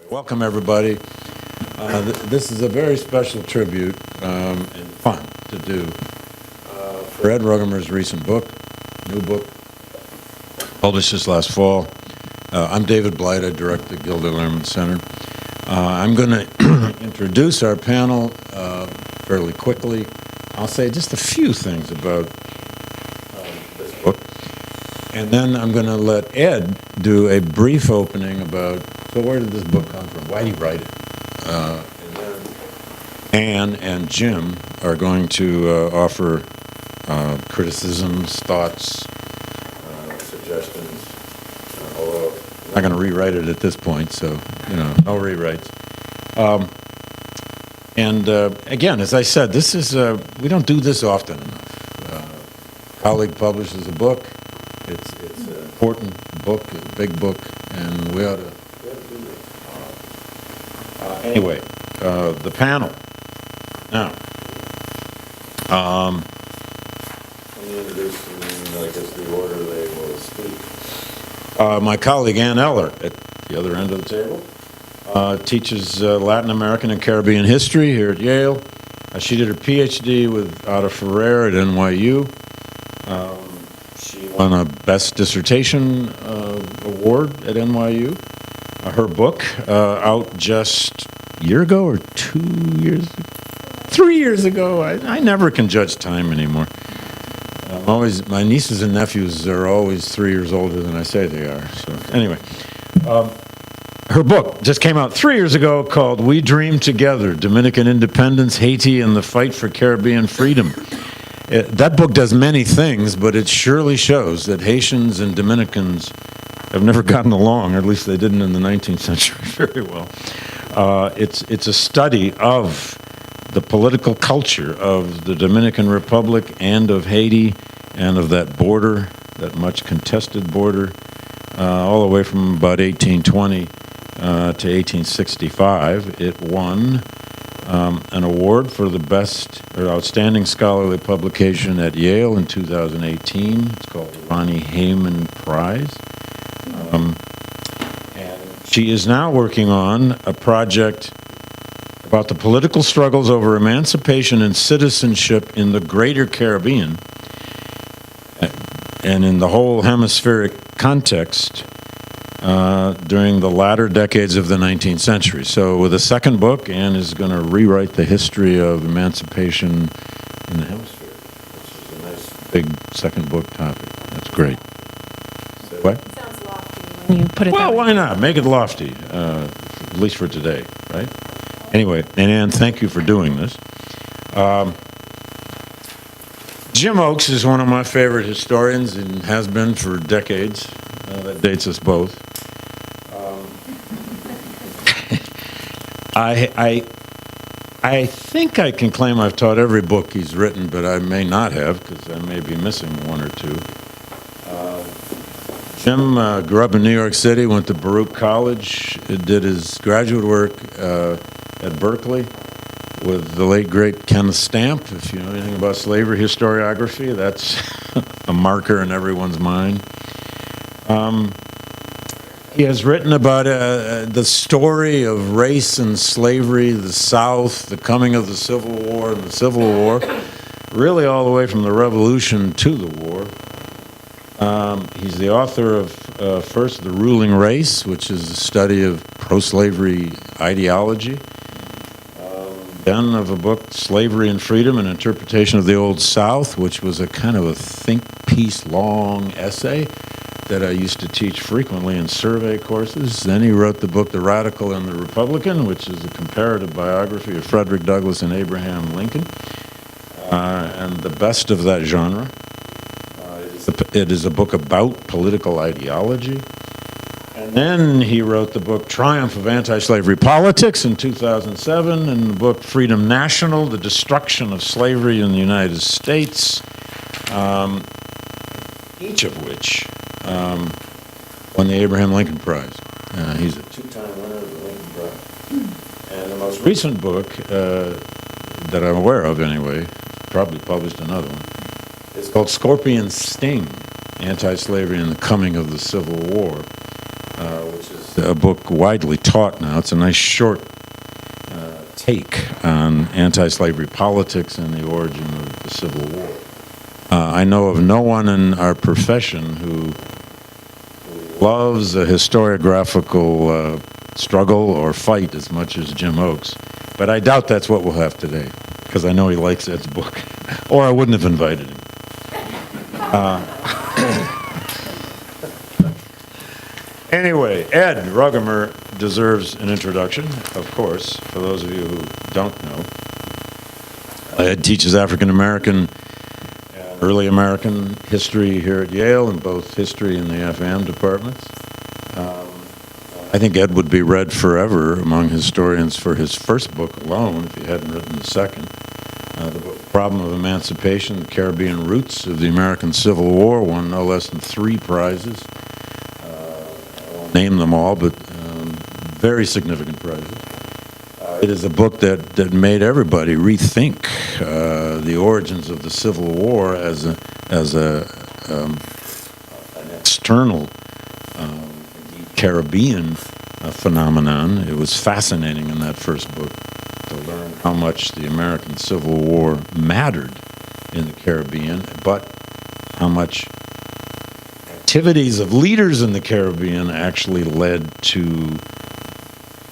Welcome, everybody. This is a very special tribute and fun to do for Ed Rugemer's recent book, new book, published this last fall. I'm David Blight. I direct the Gilder Lehrman Center. I'm going to introduce our panel fairly quickly. I'll say just a few things about this book. And then I'm going to let Ed do a brief opening about, so where did this book come from? Why did he write it? And then Anne and Jim are going to offer criticisms, thoughts, suggestions. Although I'm not going to rewrite it at this point, so, no rewrites. Again, as I said, this is, we don't do this often enough. A colleague publishes a book. It's an important book, a big book, and we ought to do this. Anyway, the panel. Now, let me introduce them, I guess, the order they will speak. My colleague Ann Eller, at the other end of the table, teaches Latin American and Caribbean history here at Yale. She did her PhD with Ada Ferrer at NYU. She won a Best Dissertation award at NYU. Her book, out just a year ago or 2 years, 3 years ago. I never can judge time anymore. My nieces and nephews are always 3 years older than I say they are. So anyway, her book just came out 3 years ago called We Dream Together, Dominican Independence, Haiti, and the Fight for Caribbean Freedom. That book does many things, but it surely shows that Haitians and Dominicans have never gotten along, or at least they didn't in the 19th century very well. It's a study of the political culture of the Dominican Republic and of Haiti and of that border, that much contested border, all the way from about 1820 to 1865. It won an award for the best or outstanding scholarly publication at Yale in 2018. It's called the Ronnie Hayman Prize. And she is now working on a project about the political struggles over emancipation and citizenship in the greater Caribbean and in the whole hemispheric context during the latter decades of the 19th century. So with a second book, Anne is going to rewrite the history of emancipation in the hemisphere, which is a nice big second book topic. That's great. What? It sounds lofty when you put it Well, that way. why not? Make it lofty, at least for today, right? Anyway, and Anne, thank you for doing this. Jim Oakes is one of my favorite historians and has been for decades. That dates us both. I think I can claim I've taught every book he's written, but I may not have because I may be missing one or two. Jim grew up in New York City, went to Baruch College, did his graduate work at Berkeley with the late, great Kenneth Stamp. If you know anything about slavery historiography, that's a marker in everyone's mind. He has written about the story of race and slavery, the South, the coming of the Civil War and the Civil War, really all the way from the Revolution to the war. He's the author of, first, The Ruling Race, which is a study of pro-slavery ideology. Then of a book, Slavery and Freedom, an interpretation of the Old South, which was a kind of a think-piece long essay that I used to teach frequently in survey courses. Then he wrote the book, The Radical and the Republican, which is a comparative biography of Frederick Douglass and Abraham Lincoln, and the best of that genre. It is a book about political ideology. And then he wrote the book Triumph of Anti-Slavery Politics in 2007, and the book Freedom National, The Destruction of Slavery in the United States, each of which won the Abraham Lincoln Prize. He's a two-time winner of the Lincoln Prize. And the most recent book that I'm aware of anyway, probably published another one, it's called Scorpion Sting, Anti-Slavery and the Coming of the Civil War, which is a book widely taught now. It's a nice short take on anti-slavery politics and the origin of the Civil War. I know of no one in our profession who loves a historiographical struggle or fight as much as Jim Oakes, but I doubt that's what we'll have today, because I know he likes Ed's book, or I wouldn't have invited him. Anyway, Ed Rugemer deserves an introduction, of course, for those of you who don't know. Ed teaches African American and early American history here at Yale, in both history and the FM departments. I think Ed would be read forever among historians for his first book alone, if he hadn't written the second. The book, Problem of Emancipation, The Caribbean Roots of the American Civil War, won no less than 3 prizes. I won't name them all, but very significant prizes. It is a book that made everybody rethink the origins of the Civil War as an external Caribbean phenomenon. It was fascinating in that first book to learn how much the American Civil War mattered in the Caribbean, but how much activities of leaders in the Caribbean actually led to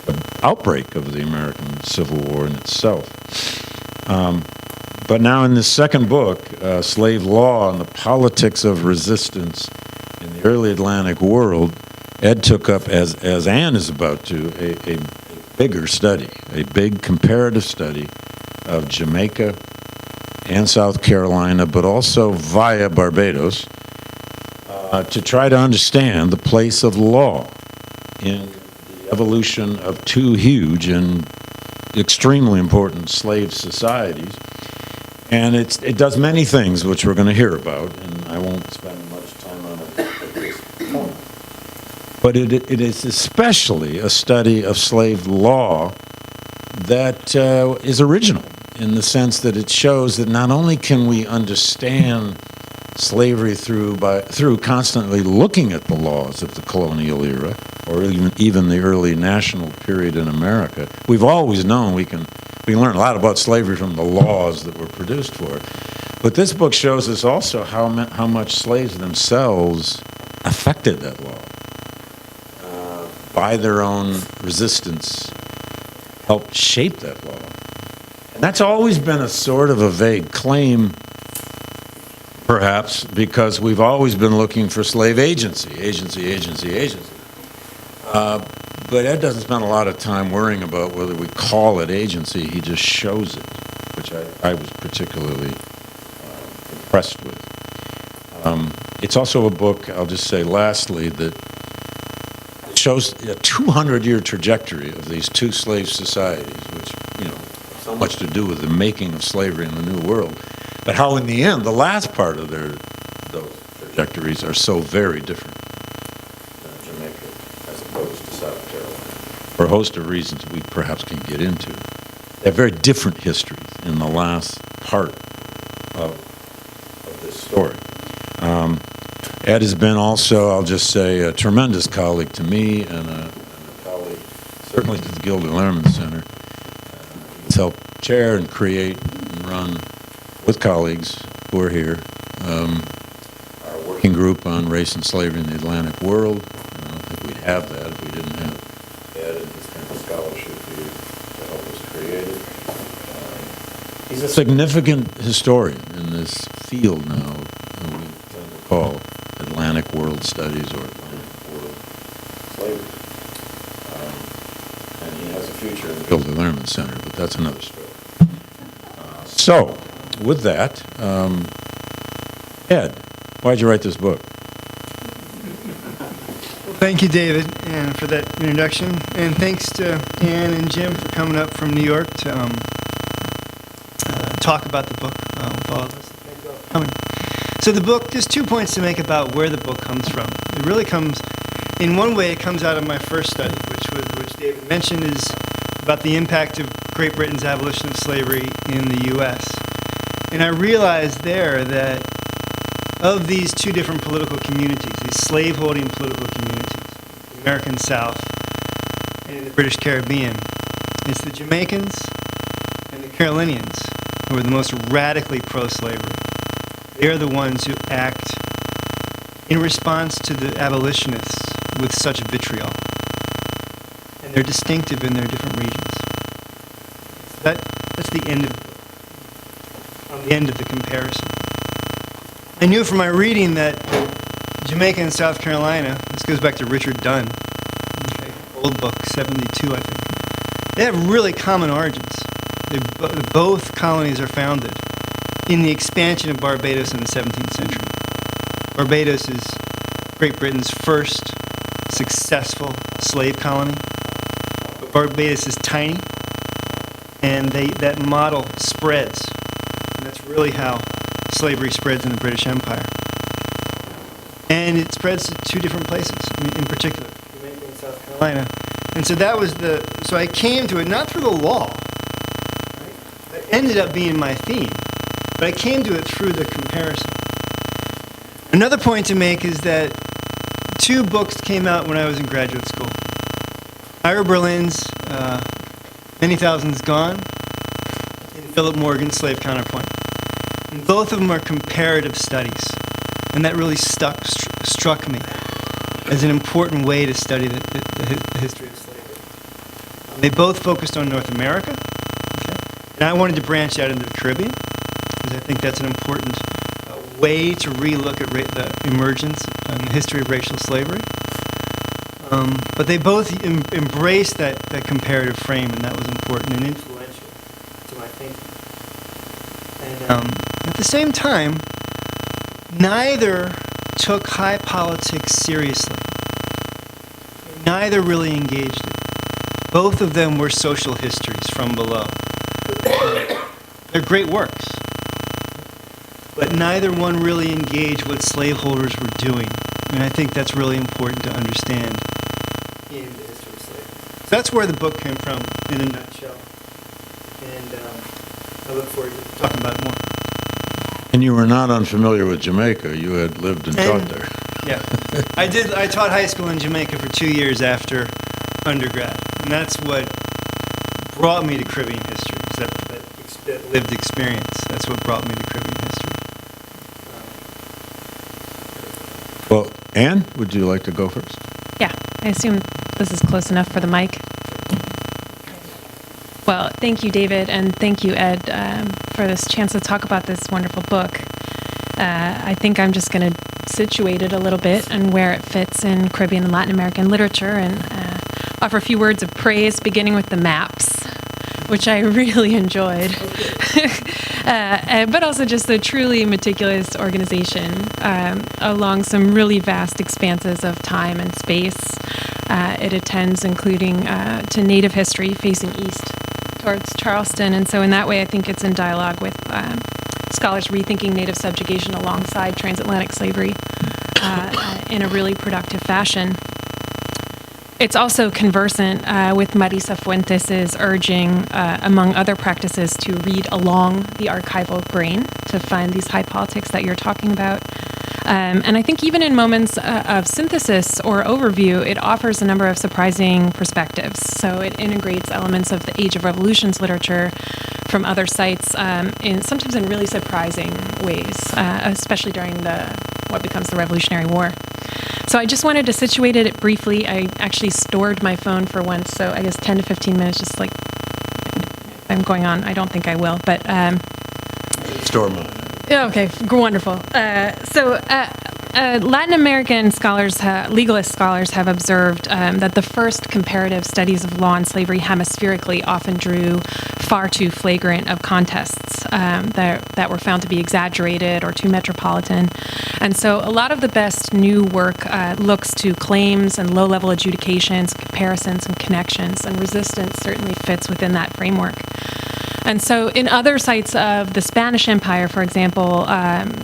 the outbreak of the American Civil War in itself. But now in this second book, Slave Law and the Politics of Resistance in the Early Atlantic World, Ed took up, as Anne is about to, a bigger study, a big comparative study of Jamaica and South Carolina, but also via Barbados, to try to understand the place of law in the evolution of 2 huge and extremely important slave societies. And it does many things, which we're going to hear about, and I won't spend much time on it at this point. But it is especially a study of slave law that is original, in the sense that it shows that not only can we understand slavery through constantly looking at the laws of the colonial era, or even the early national period in America. We've always known we can learn a lot about slavery from the laws that were produced for it. But this book shows us also how much slaves themselves affected that law. By their own resistance, helped shape that law. And that's always been a sort of a vague claim, perhaps, because we've always been looking for slave agency. But Ed doesn't spend a lot of time worrying about whether we call it agency. He just shows it, which I was particularly impressed with. It's also a book, I'll just say lastly, that shows a 200-year trajectory of these 2 slave societies, which, have so much to do with the making of slavery in the New World, but how in the end, the last part of those trajectories are so very different than Jamaica as opposed to South Carolina, for a host of reasons we perhaps can get into. They have very different histories in the last part of this story. Ed has been also, I'll just say, a tremendous colleague to me and a colleague certainly to the Gilder Lehrman Center. He's helped chair and create and run with colleagues who are here our working group on race and slavery in the Atlantic world. And I don't think we'd have that if we didn't have Ed and his kind of scholarship here to help us create it. He's a significant historian in this field now, we tend to call Atlantic World Studies or Atlantic World Slavery. And he has a future in the Gilder Lehrman Center, but that's another story. So, with that, Ed, why'd you write this book? Thank you, David, and for that introduction. And thanks to Ann and Jim for coming up from New York to talk about the book with all of us. Thank you all for coming. So the book, there's 2 points to make about where the book comes from. It really comes, in one way, it comes out of my first study, which David mentioned, is about the impact of Great Britain's abolition of slavery in the U.S. And I realized there that of these 2 different political communities, these slave-holding political communities, the American South and in the British Caribbean. It's the Jamaicans and the Carolinians who are the most radically pro-slavery. They're the ones who act in response to the abolitionists with such vitriol. And they're distinctive in their different regions. That's the end of the comparison. I knew from my reading that Jamaica and South Carolina, this goes back to Richard Dunn, okay, old book, 72, I think. They have really common origins. Both colonies are founded in the expansion of Barbados in the 17th century. Barbados is Great Britain's first successful slave colony. But Barbados is tiny, and that model spreads. And that's really how slavery spreads in the British Empire. And it spreads to two different places, in particular, Jamaica and South Carolina. And so so I came to it not through the law. Right? That ended up being my theme, but I came to it through the comparison. Another point to make is that two books came out when I was in graduate school. Ira Berlin's Many Thousands Gone and Philip Morgan's Slave Counterpoint. And both of them are comparative studies. And that really struck me as an important way to study the history of slavery. They both focused on North America. Okay? And I wanted to branch out into the Caribbean, because I think that's an important way to relook at the emergence and the history of racial slavery. But they both embraced that comparative frame, and that was important and influential to my thinking. And at the same time, neither took high politics seriously. Neither really engaged it. Both of them were social histories from below. They're great works. But neither one really engaged what slaveholders were doing. And I think that's really important to understand in the history of slavery. So that's where the book came from, in a nutshell. And I look forward to talking about it more. And you were not unfamiliar with Jamaica. You had lived and taught there. Yeah. I taught high school in Jamaica for 2 years after undergrad. And that's what brought me to Caribbean history, is that lived experience. That's what brought me to Caribbean history. Well, Anne, would you like to go first? Yeah, I assume this is close enough for the mic. Well, thank you, David, and thank you, Ed, for this chance to talk about this wonderful book. I think I'm just going to situate it a little bit and where it fits in Caribbean and Latin American literature, and offer a few words of praise, beginning with the maps, which I really enjoyed. But also just a truly meticulous organization along some really vast expanses of time and space. It attends, including to Native history facing east towards Charleston. And so in that way, I think it's in dialogue with scholars rethinking Native subjugation alongside transatlantic slavery in a really productive fashion. It's also conversant with Marisa Fuentes' urging, among other practices, to read along the archival grain to find these high politics that you're talking about. And I think even in moments of synthesis or overview, it offers a number of surprising perspectives. So it integrates elements of the Age of Revolutions literature from other sites, sometimes in really surprising ways, especially during what becomes the Revolutionary War. So I just wanted to situate it briefly. I actually stored my phone for once, so I guess 10 to 15 minutes, just like I'm going on. I don't think I will, but... Store mine. Okay, wonderful. Latin American scholars, legalist scholars, have observed that the first comparative studies of law and slavery hemispherically often drew far too flagrant of contests that were found to be exaggerated or too metropolitan. And so a lot of the best new work looks to claims and low-level adjudications, comparisons and connections, and resistance certainly fits within that framework. And so in other sites of the Spanish Empire, for example,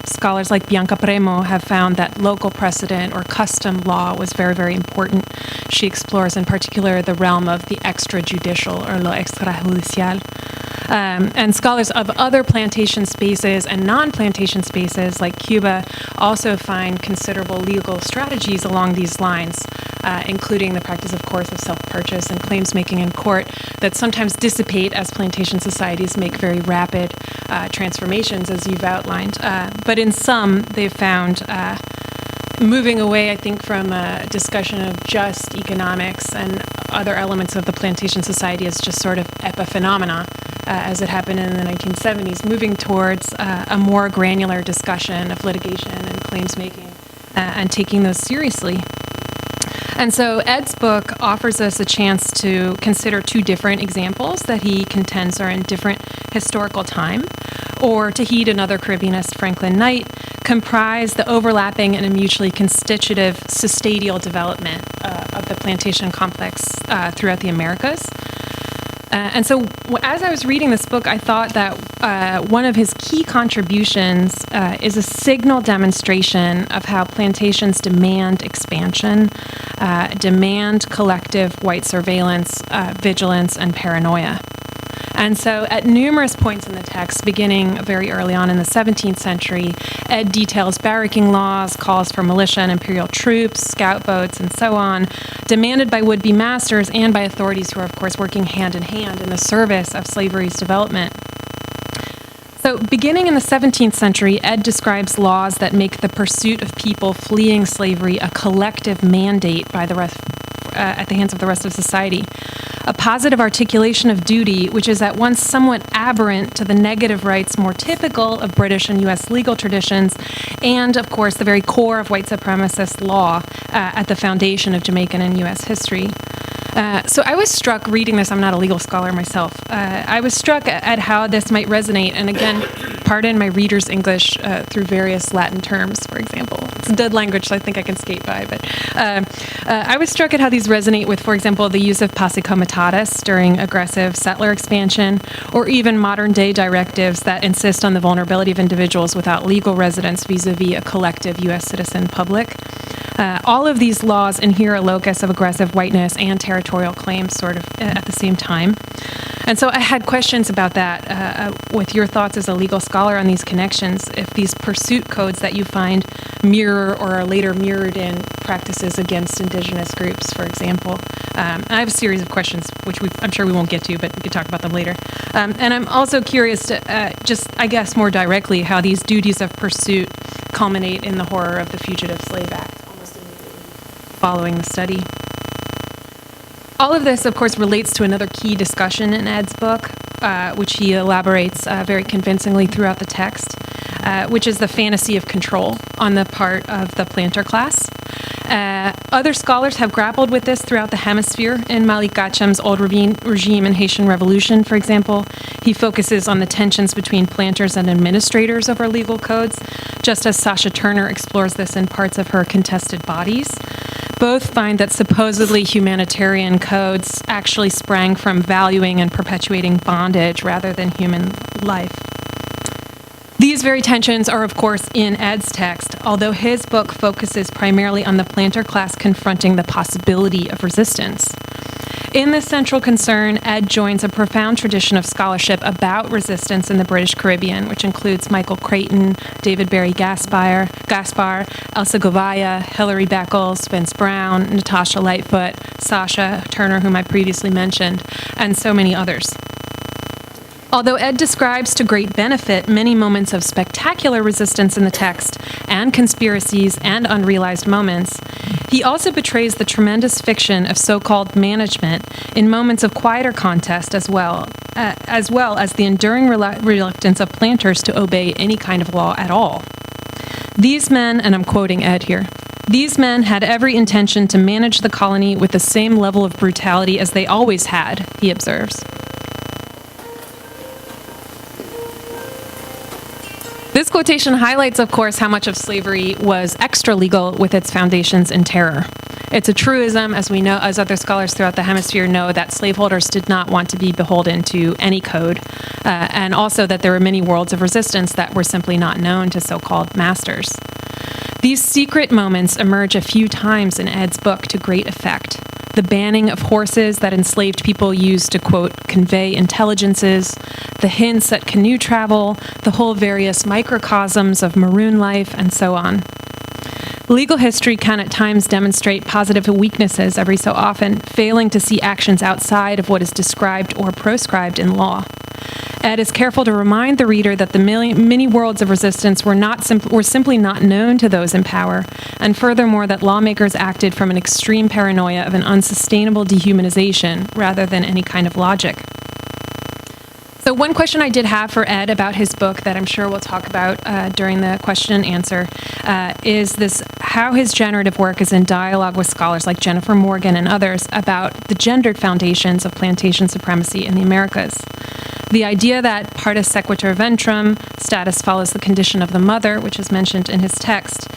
scholars like Bianca Premo have found that local precedent or custom law was very, very important. She explores in particular the realm of the extrajudicial or lo extrajudicial. And scholars of other plantation spaces and non-plantation spaces like Cuba also find considerable legal strategies along these lines, including the practice, of course, of self-purchase and claims making in court that sometimes dissipate as plantation societies make very rapid transformations, as you've outlined. But in some, they've found moving away, I think, from a discussion of just economics and other elements of the plantation society as just sort of epiphenomena, as it happened in the 1970s, moving towards a more granular discussion of litigation and claims making and taking those seriously. And so Ed's book offers us a chance to consider two different examples that he contends are in different historical time, or to heed another Caribbeanist, Franklin Knight, comprise the overlapping and a mutually constitutive custodial development of the plantation complex throughout the Americas. And so as I was reading this book, I thought that one of his key contributions is a signal demonstration of how plantations demand expansion, demand collective white surveillance, vigilance, and paranoia. And so at numerous points in the text, beginning very early on in the 17th century, Ed details barracking laws, calls for militia and imperial troops, scout boats, and so on, demanded by would-be masters and by authorities who are, of course, working hand in hand in the service of slavery's development. So beginning in the 17th century, Ed describes laws that make the pursuit of people fleeing slavery a collective mandate by the rest, at the hands of the rest of society. A positive articulation of duty, which is at once somewhat aberrant to the negative rights more typical of British and U.S. legal traditions, and, of course, the very core of white supremacist law at the foundation of Jamaican and U.S. history. So I was struck reading this. I'm not a legal scholar myself. I was struck at how this might resonate. And again, pardon my reader's English through various Latin terms, for example. It's a dead language, so I think I can skate by. But I was struck at how these resonate with, for example, the use of posse comitatus during aggressive settler expansion, or even modern-day directives that insist on the vulnerability of individuals without legal residence vis-a-vis a collective U.S. citizen public. All of these laws inhere a locus of aggressive whiteness and territorial claims sort of at the same time. And so I had questions about that with your thoughts as a legal scholar on these connections, if these pursuit codes that you find mirror or are later mirrored in practices against indigenous groups, for example. I have a series of questions, which I'm sure we won't get to, but we could talk about them later. And I'm also curious to just, I guess, more directly, how these duties of pursuit culminate in the horror of the Fugitive Slave Act, almost immediately following the study. All of this, of course, relates to another key discussion in Ed's book, which he elaborates very convincingly throughout the text, which is the fantasy of control on the part of the planter class. Other scholars have grappled with this throughout the hemisphere. In Malik Gacham's Old Regime and Haitian Revolution, for example, he focuses on the tensions between planters and administrators over legal codes, just as Sasha Turner explores this in parts of her Contested Bodies. Both find that supposedly humanitarian codes actually sprang from valuing and perpetuating bondage rather than human life. These very tensions are, of course, in Ed's text, although his book focuses primarily on the planter class confronting the possibility of resistance. In this central concern, Ed joins a profound tradition of scholarship about resistance in the British Caribbean, which includes Michael Creighton, David Barry Gaspar, Elsa Govaya, Hilary Beckles, Spence Brown, Natasha Lightfoot, Sasha Turner, whom I previously mentioned, and so many others. Although Ed describes to great benefit many moments of spectacular resistance in the text, and conspiracies and unrealized moments, he also betrays the tremendous fiction of so-called management in moments of quieter contest as well as the enduring reluctance of planters to obey any kind of law at all. These men, and I'm quoting Ed here, these men had every intention to manage the colony with the same level of brutality as they always had, he observes. This quotation highlights, of course, how much of slavery was extra-legal with its foundations in terror. It's a truism, as we know, as other scholars throughout the hemisphere know, that slaveholders did not want to be beholden to any code, and also that there were many worlds of resistance that were simply not known to so-called masters. These secret moments emerge a few times in Ed's book to great effect. The banning of horses that enslaved people used to, quote, convey intelligences, the hints at canoe travel, the whole various microcosms of maroon life, and so on. Legal history can at times demonstrate positive weaknesses every so often, failing to see actions outside of what is described or proscribed in law. Ed is careful to remind the reader that the many worlds of resistance were simply not known to those in power, and furthermore that lawmakers acted from an extreme paranoia of an unsustainable dehumanization rather than any kind of logic. So one question I did have for Ed about his book that I'm sure we'll talk about during the question and answer is this: how his generative work is in dialogue with scholars like Jennifer Morgan and others about the gendered foundations of plantation supremacy in the Americas. The idea that partus sequitur ventrum, status follows the condition of the mother, which is mentioned in his text,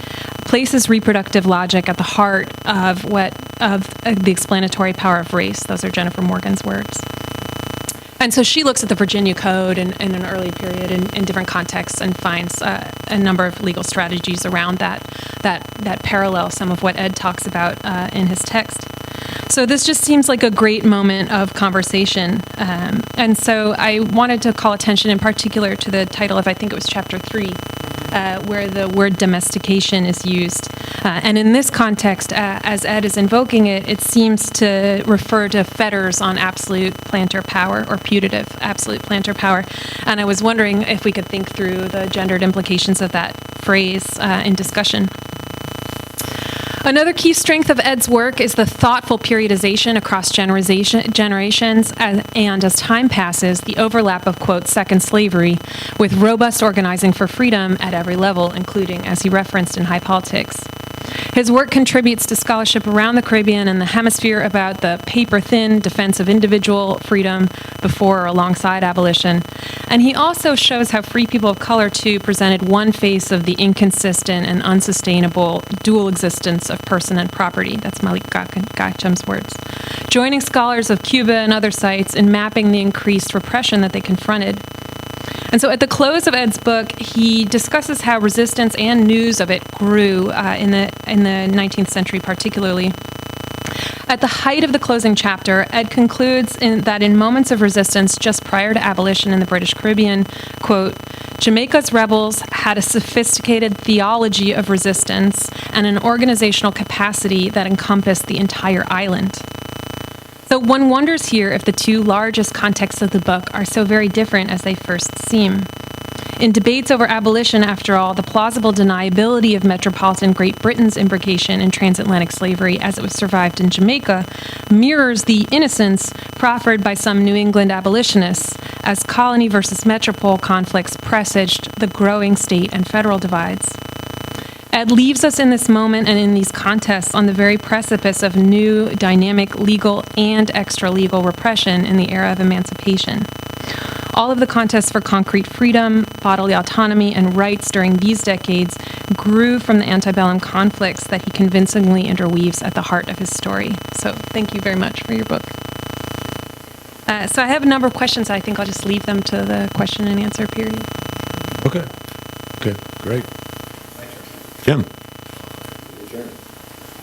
places reproductive logic at the heart of the explanatory power of race. Those are Jennifer Morgan's words. And so she looks at the Virginia Code in an early period in different contexts and finds a number of legal strategies around that parallel some of what Ed talks about in his text. So this just seems like a great moment of conversation. And so I wanted to call attention in particular to the title of, I think it was chapter 3, where the word domestication is used. And in this context, as Ed is invoking it, it seems to refer to fetters on absolute planter power or putative absolute planter power. And I was wondering if we could think through the gendered implications of that phrase in discussion. Another key strength of Ed's work is the thoughtful periodization across generations, and as time passes, the overlap of, quote, second slavery with robust organizing for freedom at every level, including, as he referenced, in high politics. His work contributes to scholarship around the Caribbean and the hemisphere about the paper-thin defense of individual freedom before or alongside abolition. And he also shows how free people of color, too, presented one face of the inconsistent and unsustainable dual existence of person and property. That's Malik Gacham's words. Joining scholars of Cuba and other sites in mapping the increased repression that they confronted. And so at the close of Ed's book, he discusses how resistance and news of it grew in the 19th century particularly. At the height of the closing chapter, Ed concludes that in moments of resistance just prior to abolition in the British Caribbean, quote, Jamaica's rebels had a sophisticated theology of resistance and an organizational capacity that encompassed the entire island. So one wonders here if the two largest contexts of the book are so very different as they first seem. In debates over abolition, after all, the plausible deniability of metropolitan Great Britain's imbrication in transatlantic slavery as it was survived in Jamaica mirrors the innocence proffered by some New England abolitionists as colony versus metropole conflicts presaged the growing state and federal divides. Ed leaves us in this moment and in these contests on the very precipice of new, dynamic, legal and extra-legal repression in the era of emancipation. All of the contests for concrete freedom, bodily autonomy, and rights during these decades grew from the antebellum conflicts that he convincingly interweaves at the heart of his story. So thank you very much for your book. So I have a number of questions. I think I'll just leave them to the question and answer period. Okay, great. Jim.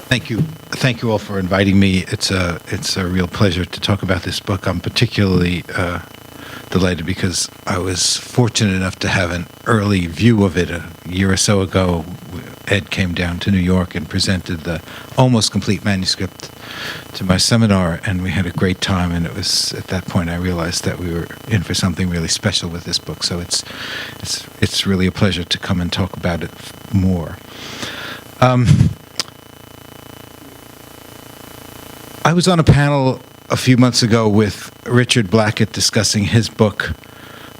Thank you all for inviting me. It's a real pleasure to talk about this book. I'm particularly delighted because I was fortunate enough to have an early view of it a year or so ago. Ed came down to New York and presented the almost complete manuscript to my seminar, and we had a great time. And it was at that point I realized that we were in for something really special with this book. So it's really a pleasure to come and talk about it more. I was on a panel a few months ago with Richard Blackett discussing his book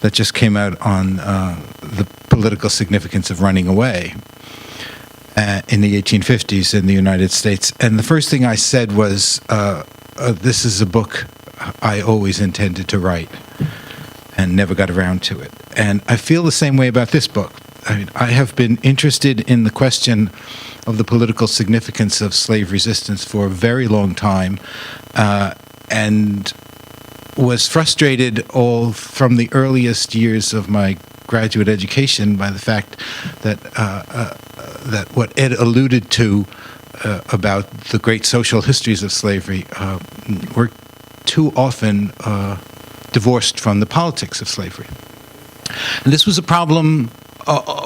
that just came out on the political significance of running away in the 1850s in the United States. And the first thing I said was, this is a book I always intended to write and never got around to it. And I feel the same way about this book. I mean, I have been interested in the question of the political significance of slave resistance for a very long time, and was frustrated all from the earliest years of my graduate education by the fact that that what Ed alluded to about the great social histories of slavery were too often divorced from the politics of slavery. And this was a problem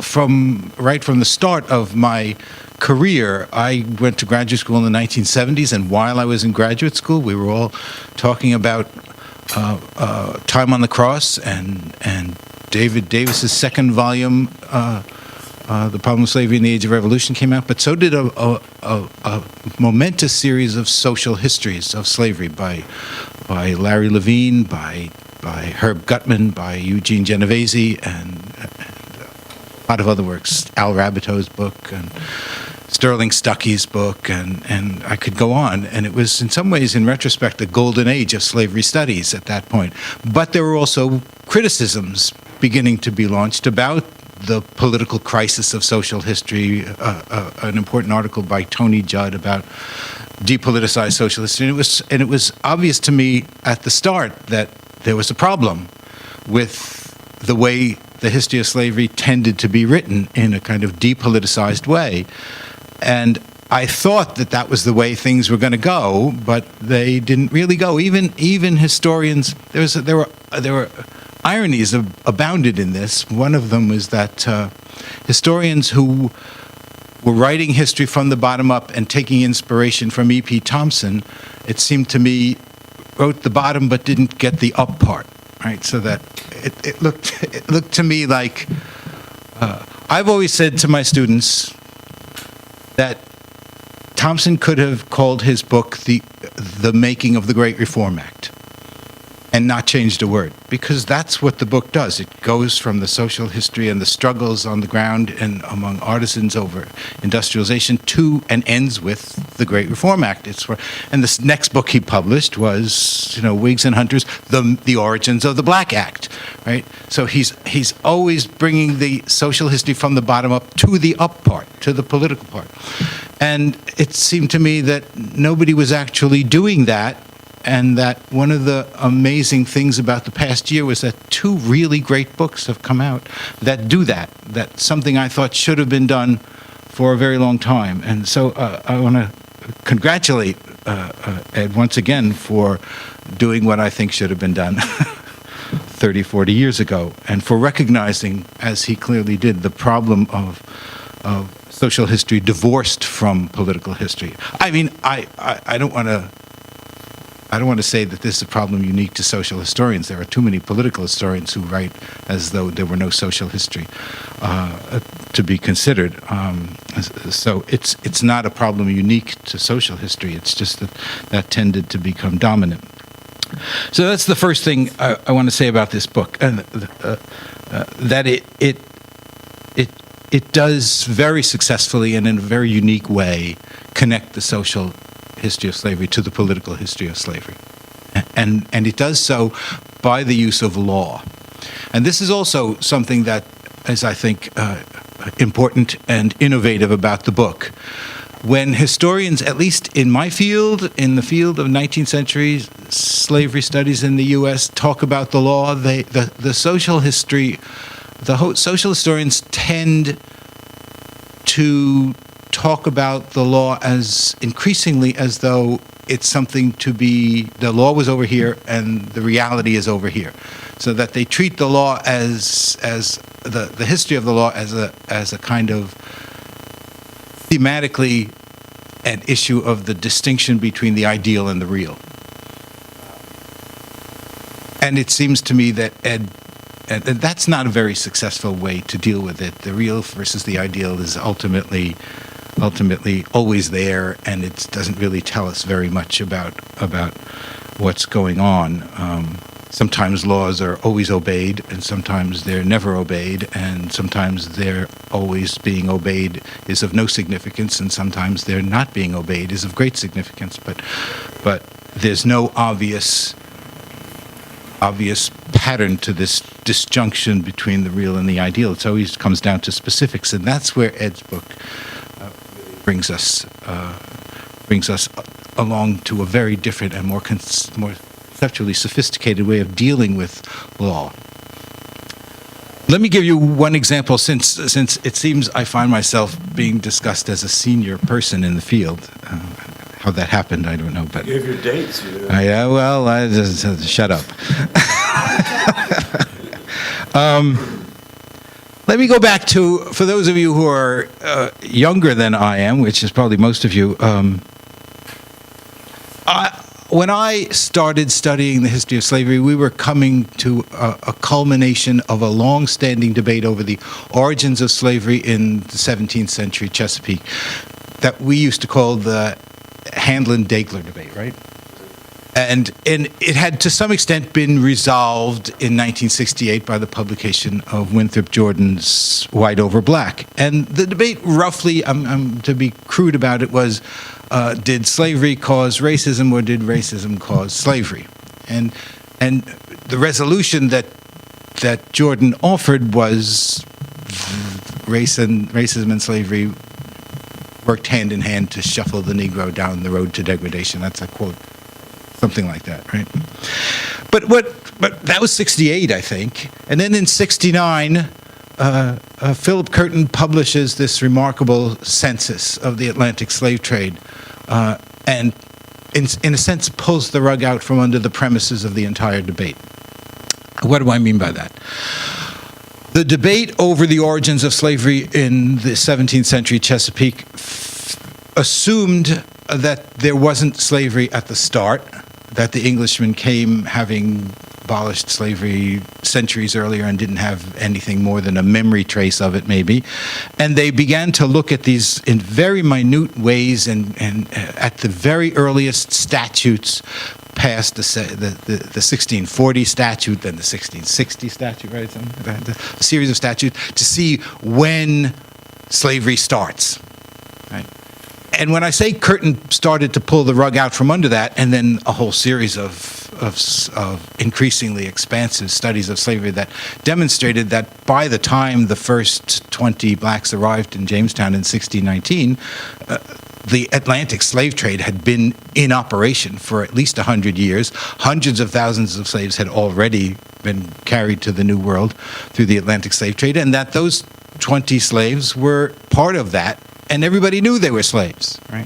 from the start of my career. I went to graduate school in the 1970s, and while I was in graduate school, we were all talking about Time on the Cross, and David Davis's second volume, The Problem of Slavery in the Age of Revolution, came out, but so did a momentous series of social histories of slavery by Larry Levine, by Herb Gutman, by Eugene Genovese, and a lot of other works, Al Rabbito's book, and Sterling Stuckey's book, and I could go on. And it was, in some ways, in retrospect, a golden age of slavery studies at that point. But there were also criticisms beginning to be launched about the political crisis of social history, an important article by Tony Judd about depoliticized social history. And it was obvious to me at the start that there was a problem with the way the history of slavery tended to be written in a kind of depoliticized way. And I thought that was the way things were going to go, but they didn't really go. Even historians, there were ironies abounded in this. One of them was that historians who were writing history from the bottom up and taking inspiration from E.P. Thompson, it seemed to me, wrote the bottom but didn't get the up part, right? So that it looked to me like I've always said to my students that Thompson could have called his book the Making of the Great Reform Act and not changed a word, because that's what the book does. It goes from the social history and the struggles on the ground and among artisans over industrialization to and ends with the Great Reform Act. And this next book he published was, Whigs and Hunters, the Origins of the Black Act, right? So he's always bringing the social history from the bottom up to the up part, to the political part. And it seemed to me that nobody was actually doing that. And that one of the amazing things about the past year was that two really great books have come out that do that. That's something I thought should have been done for a very long time. And so I want to congratulate Ed once again for doing what I think should have been done 30, 40 years ago, and for recognizing, as he clearly did, the problem of social history divorced from political history. I mean, I don't want to say that this is a problem unique to social historians. There are too many political historians who write as though there were no social history to be considered. So it's not a problem unique to social history. It's just that tended to become dominant. So that's the first thing I want to say about this book, and that it does very successfully and in a very unique way connect the social history of slavery to the political history of slavery. And it does so by the use of law. And this is also something that is, I think, important and innovative about the book. When historians, at least in my field, in the field of 19th century slavery studies in the U.S., talk about the law, the social history, social historians tend to talk about the law as increasingly as though it's something to be, the law was over here and the reality is over here. So that they treat the law as the history of the law as a kind of thematically an issue of the distinction between the ideal and the real. And it seems to me that and that's not a very successful way to deal with it. The real versus the ideal is ultimately always there, and it doesn't really tell us very much about what's going on. Sometimes laws are always obeyed, and sometimes they're never obeyed, and sometimes they're always being obeyed is of no significance, and sometimes they're not being obeyed is of great significance. But there's no obvious pattern to this disjunction between the real and the ideal. It always comes down to specifics, and that's where Ed's book brings us along to a very different and more conceptually sophisticated way of dealing with law. Let me give you one example, since it seems I find myself being discussed as a senior person in the field. How that happened, I don't know. But Give your dates. yeah, well, I just shut up. Let me go back to, for those of you who are younger than I am, which is probably most of you. When I started studying the history of slavery, we were coming to a culmination of a long-standing debate over the origins of slavery in the 17th century Chesapeake that we used to call the Handlin-Degler debate, right? And it had to some extent been resolved in 1968 by the publication of Winthrop Jordan's White Over Black. And the debate roughly, to be crude about it, was did slavery cause racism or did racism cause slavery? And the resolution that Jordan offered was racism and slavery worked hand in hand to shuffle the Negro down the road to degradation. That's a quote. Something like that, right? But that was 68, I think. And then in 69, Philip Curtin publishes this remarkable census of the Atlantic slave trade, and in a sense pulls the rug out from under the premises of the entire debate. What do I mean by that? The debate over the origins of slavery in the 17th century Chesapeake assumed that there wasn't slavery at the start, that the Englishmen came having abolished slavery centuries earlier and didn't have anything more than a memory trace of it, maybe. And they began to look at these in very minute ways and at the very earliest statutes past the 1640 statute, then the 1660 statute, right? A series of statutes to see when slavery starts, right? And when I say Curtin started to pull the rug out from under that, and then a whole series of increasingly expansive studies of slavery that demonstrated that by the time the first 20 blacks arrived in Jamestown in 1619, the Atlantic slave trade had been in operation for at least 100 years. Hundreds of thousands of slaves had already been carried to the New World through the Atlantic slave trade, and that those 20 slaves were part of that. And everybody knew they were slaves, right?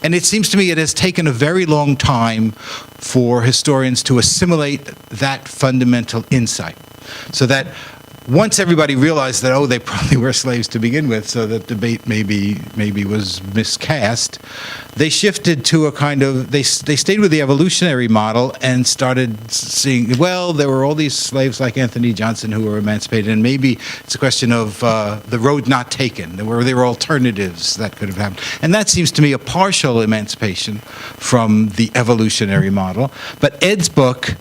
And it seems to me it has taken a very long time for historians to assimilate that fundamental insight. So that once everybody realized that, oh, they probably were slaves to begin with, so that debate maybe was miscast, they shifted to a kind of, they stayed with the evolutionary model and started seeing, well, there were all these slaves like Anthony Johnson who were emancipated, and maybe it's a question of the road not taken. There were alternatives that could have happened. And that seems to me a partial emancipation from the evolutionary model. But Ed's book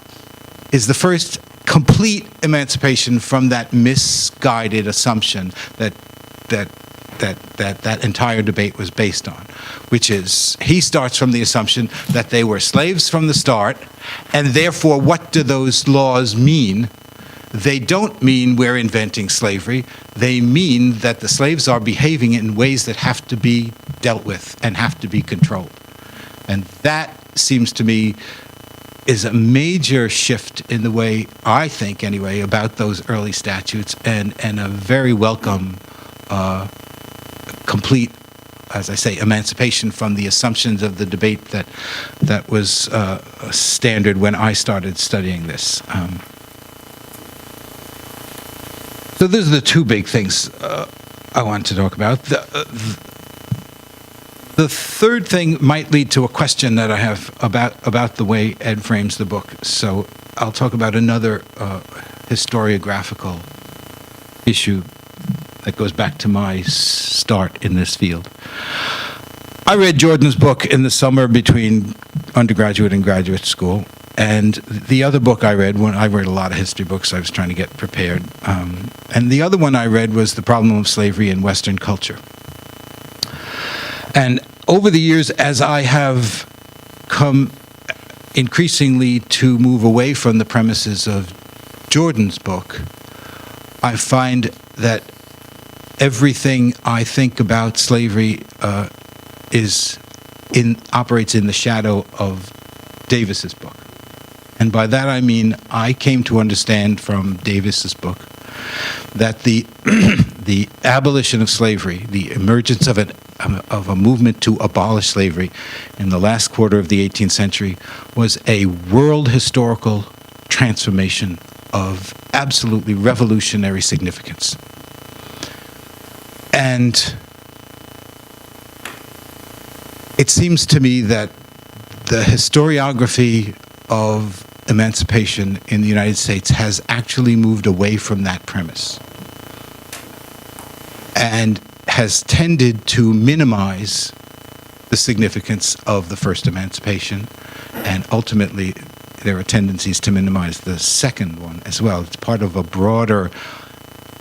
is the first complete emancipation from that misguided assumption that entire debate was based on, which is he starts from the assumption that they were slaves from the start, and therefore what do those laws mean? They don't mean we're inventing slavery. They mean that the slaves are behaving in ways that have to be dealt with and have to be controlled. And that seems to me is a major shift in the way, I think anyway, about those early statutes, and a very welcome, complete, as I say, emancipation from the assumptions of the debate that was standard when I started studying this. So those are the two big things I want to talk about. The third thing might lead to a question that I have about the way Ed frames the book. So I'll talk about another historiographical issue that goes back to my start in this field. I read Jordan's book in the summer between undergraduate and graduate school. And the other book I read, when I read a lot of history books, I was trying to get prepared. And the other one I read was The Problem of Slavery in Western Culture. And over the years, as I have come increasingly to move away from the premises of Jordan's book, I find that everything I think about slavery operates in the shadow of Davis's book. And by that I mean I came to understand from Davis's book that the the abolition of slavery, the emergence of a movement to abolish slavery in the last quarter of the 18th century was a world historical transformation of absolutely revolutionary significance. And it seems to me that the historiography of emancipation in the United States has actually moved away from that premise and has tended to minimize the significance of the first emancipation, and ultimately there are tendencies to minimize the second one as well. It's part of a broader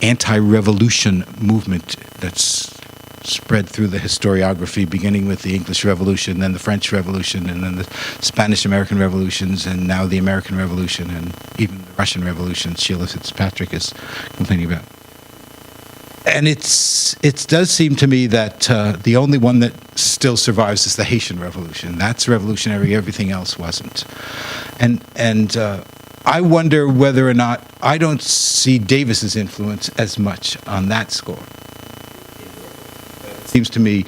anti-revolution movement that's spread through the historiography, beginning with the English Revolution, then the French Revolution, and then the Spanish-American Revolutions, and now the American Revolution, and even the Russian Revolution Sheila Fitzpatrick is complaining about. And it does seem to me that the only one that still survives is the Haitian Revolution. That's revolutionary, everything else wasn't. And I wonder whether or not, I don't see Davis's influence as much on that score. It seems to me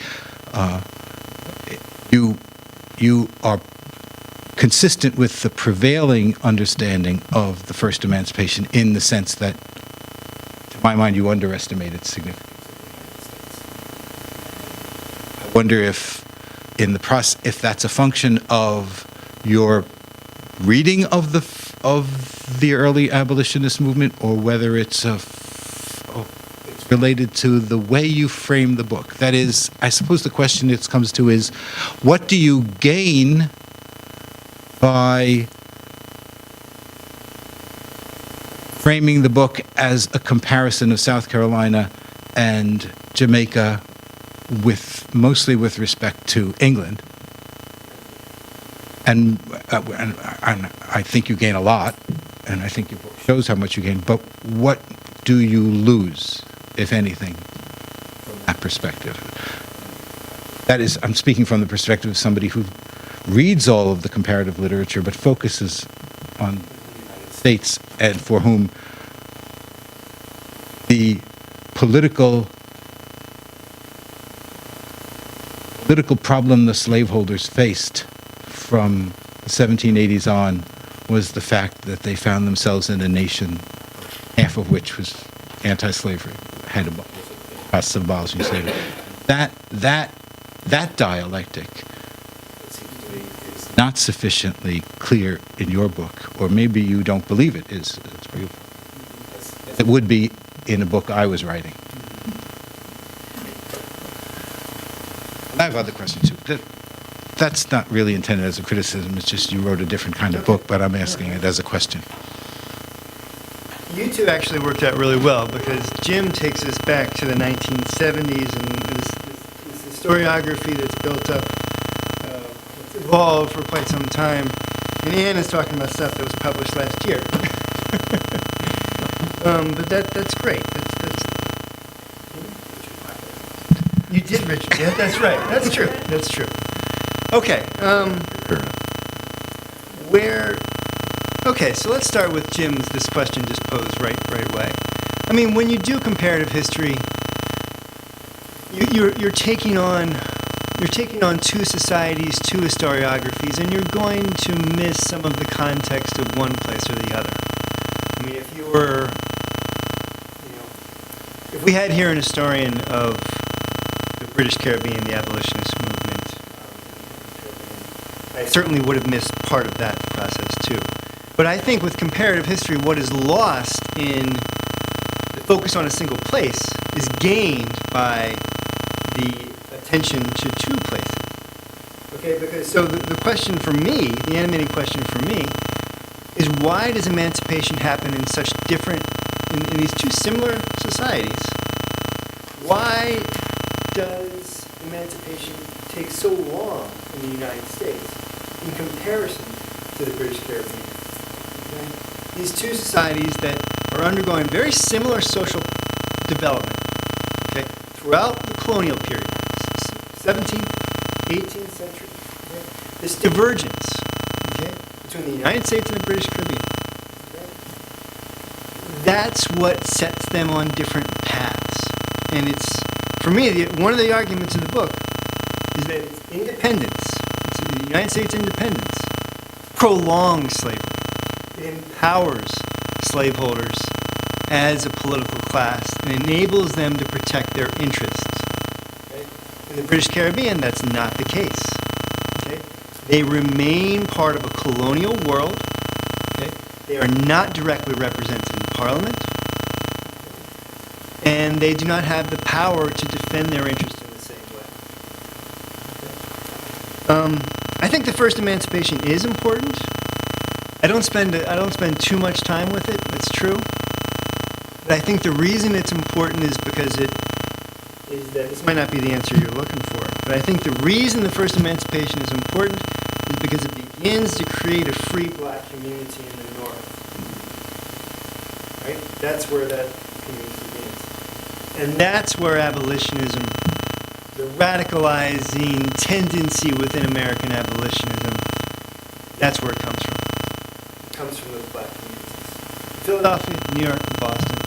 you are consistent with the prevailing understanding of the first emancipation in the sense that, to my mind, you underestimate its significance. I wonder if if that's a function of your reading of the early abolitionist movement, or whether it's related to the way you frame the book. That is, I suppose the question it comes to is, what do you gain by framing the book as a comparison of South Carolina and Jamaica, mostly with respect to England? And I think you gain a lot, and I think your book shows how much you gain, but what do you lose, if anything, from that perspective? That is, I'm speaking from the perspective of somebody who reads all of the comparative literature, but focuses on the United States, and for whom the political problem the slaveholders faced from the 1780s on was the fact that they found themselves in a nation, half of which was anti-slavery, had a process of abolishing slavery. That dialectic seems to me is not sufficiently clear in your book, or maybe you don't believe it is. It would be in a book I was writing. And I have other questions too. That's not really intended as a criticism. It's just you wrote a different kind of book, but I'm asking it as a question. You two actually worked out really well, because Jim takes us back to the 1970s and this historiography that's built up, it's evolved for quite some time. And Ann is talking about stuff that was published last year. But that's great. You did, Richard. Yeah, that's right. That's true. That's true. Okay. Okay, so let's start with Jim's, this question just posed right away. I mean, when you do comparative history, you're taking on two societies, two historiographies, and you're going to miss some of the context of one place or the other. I mean, if we had here an historian of the British Caribbean, the abolitionist movement, I certainly would have missed part of that process too. But I think with comparative history, what is lost in the focus on a single place is gained by the attention to two places. Okay, because so the question for me, the animating question for me, is why does emancipation happen in such different, in these two similar societies? Why does emancipation take so long in the United States in comparison to the British Caribbean? Okay? These two societies that are undergoing very similar social development, okay, throughout the colonial period, 17th, 18th century. Okay? This divergence, okay, between the United States and the British Caribbean. Okay? that's what sets them on different paths. And it's, for me, one of the arguments of the book is that it's independence, it's the United States independence, prolongs slavery. It empowers slaveholders as a political class and enables them to protect their interests. Okay? In the British Caribbean, that's not the case. Okay? They remain part of a colonial world. Okay? They are not directly represented in Parliament. And they do not have the power to defend their interests in the same way. I think the first emancipation is important. I don't spend too much time with it. It's true. But I think the reason it's important is because this might not be the answer you're looking for. But I think the reason the first emancipation is important is because it begins to create a free black community in the North. Right? That's where that community begins. And that's where abolitionism, the radicalizing tendency within American abolitionism, that's where it comes from. It comes from those black communities. Philadelphia, New York, and Boston.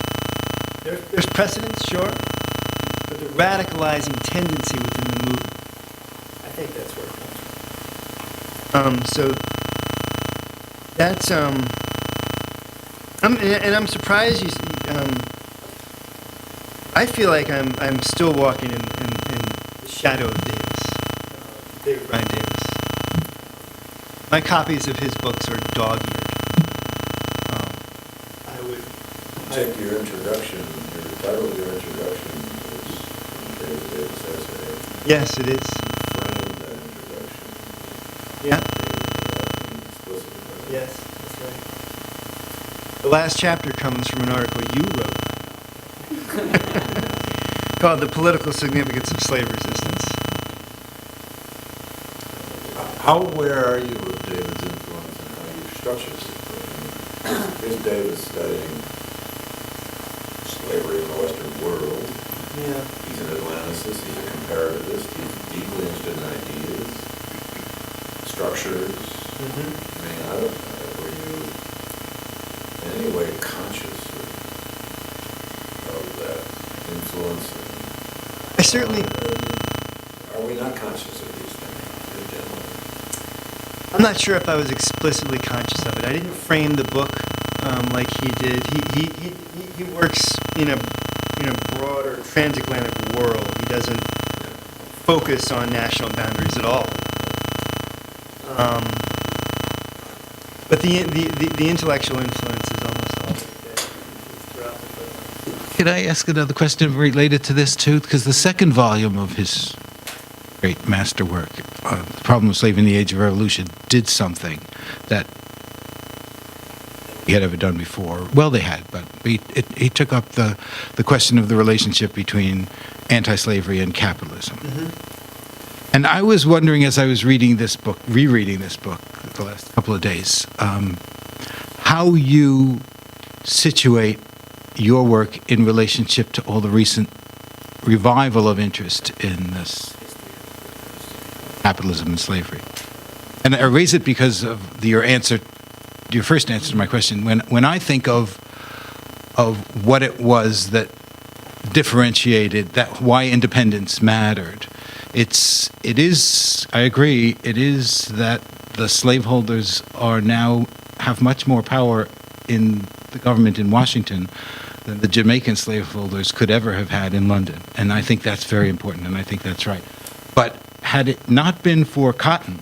There's precedents, sure, but the radicalizing tendency within the movement, I think that's where it comes from. So that's, I'm surprised you. I feel like I'm still walking in the shadow of Davis, David Bryan Davis. My copies of his books are dog-eared. Take your introduction, your title of your introduction is from David Davis essay. Yes, it is. Frame that introduction. Yeah. Explicitly, right? Yes, that's right. The last chapter comes from an article you wrote called "The Political Significance of Slave Resistance." How aware are you of David's influence and how you structure this book? Here's David studying slavery in the Western world. Yeah. He's an Atlanticist, he's a comparativist, he's deeply interested in ideas, structures. Mm-hmm. I mean, were you in any way conscious of that influence? I certainly... Are we not conscious of these things in general? I'm not sure if I was explicitly conscious of it. I didn't frame the book like he did. He works in a broader transatlantic world. He doesn't focus on national boundaries at all. But the intellectual influence is almost always there throughout the book. Could I ask another question related to this too? Because the second volume of his great masterwork, The Problem of Slavery in the Age of Revolution, did something that he had ever done before. Well, they had, but he took up the question of the relationship between anti-slavery and capitalism. Mm-hmm. And I was wondering, as I was rereading this book the last couple of days, how you situate your work in relationship to all the recent revival of interest in this capitalism and slavery. And I raise it because of your first answer to my question. When I think of what it was that differentiated, that why independence mattered, it is, I agree, it is that the slaveholders have much more power in the government in Washington than the Jamaican slaveholders could ever have had in London. And I think that's very important, and I think that's right. But had it not been for cotton,